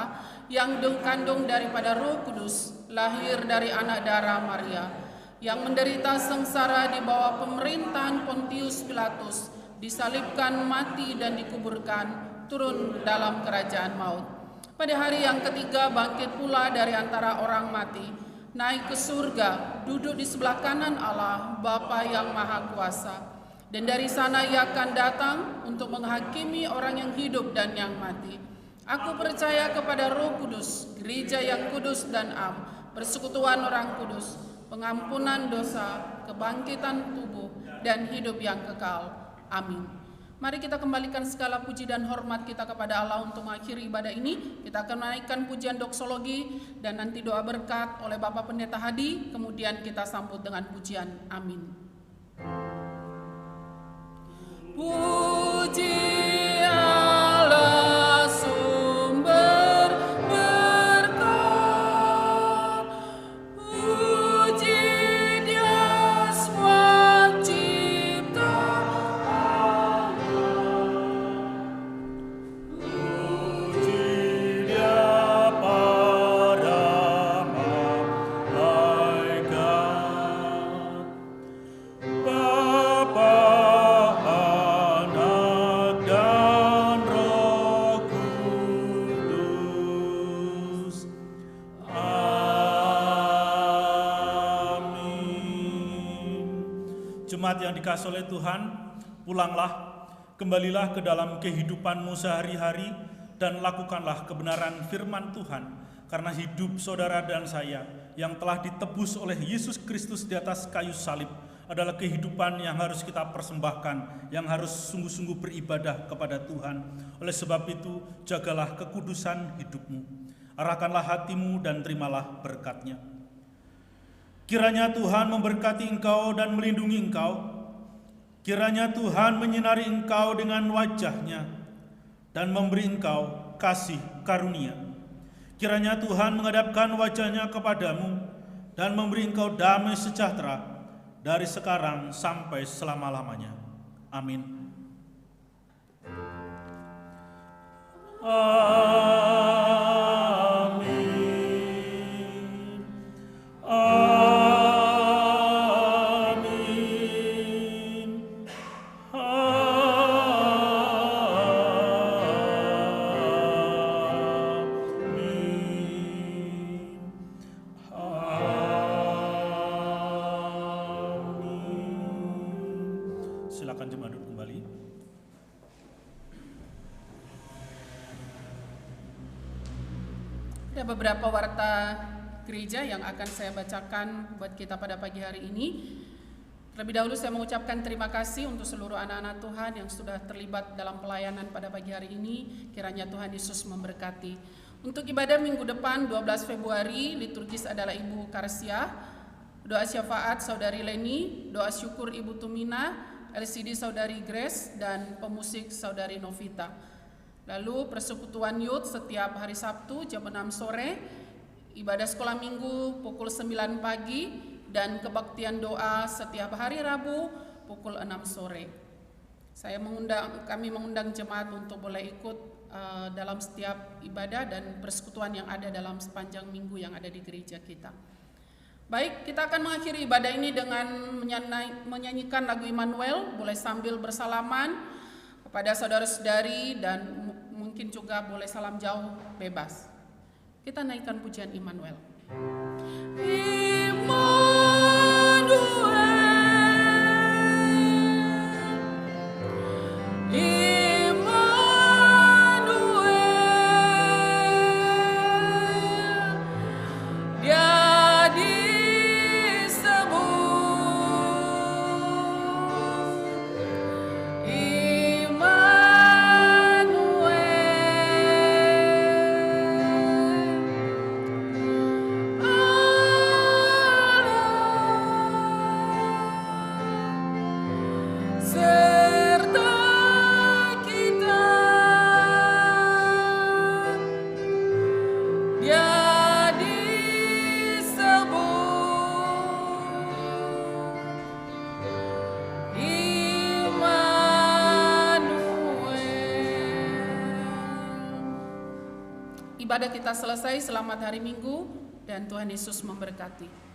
yang dikandung daripada Roh Kudus, lahir dari anak darah Maria, yang menderita sengsara di bawah pemerintahan Pontius Pilatus, disalibkan, mati dan dikuburkan, turun dalam kerajaan maut. Pada hari yang ketiga bangkit pula dari antara orang mati, naik ke surga, duduk di sebelah kanan Allah Bapa yang Maha Kuasa. Dan dari sana ia akan datang untuk menghakimi orang yang hidup dan yang mati. Aku percaya kepada Roh Kudus, gereja yang kudus dan am, persekutuan orang kudus, pengampunan dosa, kebangkitan tubuh, dan hidup yang kekal. Amin. Mari kita kembalikan segala puji dan hormat kita kepada Allah untuk mengakhiri ibadah ini. Kita akan menaikkan pujian doksologi dan nanti doa berkat oleh Bapak Pendeta Hadi. Kemudian kita sambut dengan pujian. Amin. Puji Allah sumber berkat, puji Dia Sang Cipta alam, puji Dia para malaikat, Bapa, Anak, dan Roh Kudus. Amin. Jemaat yang dikasihi oleh Tuhan, pulanglah, kembalilah ke dalam kehidupanmu sehari-hari dan lakukanlah kebenaran firman Tuhan, karena hidup saudara dan saya yang telah ditebus oleh Yesus Kristus di atas kayu salib adalah kehidupan yang harus kita persembahkan, yang harus sungguh-sungguh beribadah kepada Tuhan. Oleh sebab itu, jagalah kekudusan hidupmu, arahkanlah hatimu dan terimalah berkat-Nya. Kiranya Tuhan memberkati engkau dan melindungi engkau. Kiranya Tuhan menyinari engkau dengan wajah-Nya dan memberi engkau kasih karunia. Kiranya Tuhan menghadapkan wajah-Nya kepadamu dan memberi engkau damai sejahtera dari sekarang sampai selama-lamanya. Amin. Amin. Amin. Silakan jemaat duduk kembali. Ada beberapa warta gereja yang akan saya bacakan buat kita pada pagi hari ini. Terlebih dahulu saya mengucapkan terima kasih untuk seluruh anak-anak Tuhan yang sudah terlibat dalam pelayanan pada pagi hari ini. Kiranya Tuhan Yesus memberkati. Untuk ibadah minggu depan 12 Februari, liturgis adalah Ibu Karsia, doa syafaat Saudari Leni, doa syukur Ibu Tumina, LCD Saudari Grace, dan pemusik Saudari Novita. Lalu persekutuan youth setiap hari Sabtu jam 6 sore, ibadah sekolah minggu pukul 9 pagi, dan kebaktian doa setiap hari Rabu pukul 6 sore. Kami mengundang jemaat untuk boleh ikut dalam setiap ibadah dan persekutuan yang ada dalam sepanjang minggu yang ada di gereja kita. Baik, kita akan mengakhiri ibadah ini dengan menyanyikan lagu Immanuel. Boleh sambil bersalaman kepada saudara-saudari dan mungkin juga boleh salam jauh bebas. Kita naikkan pujian Immanuel. Immanuel, ibadah kita selesai. Selamat hari Minggu dan Tuhan Yesus memberkati.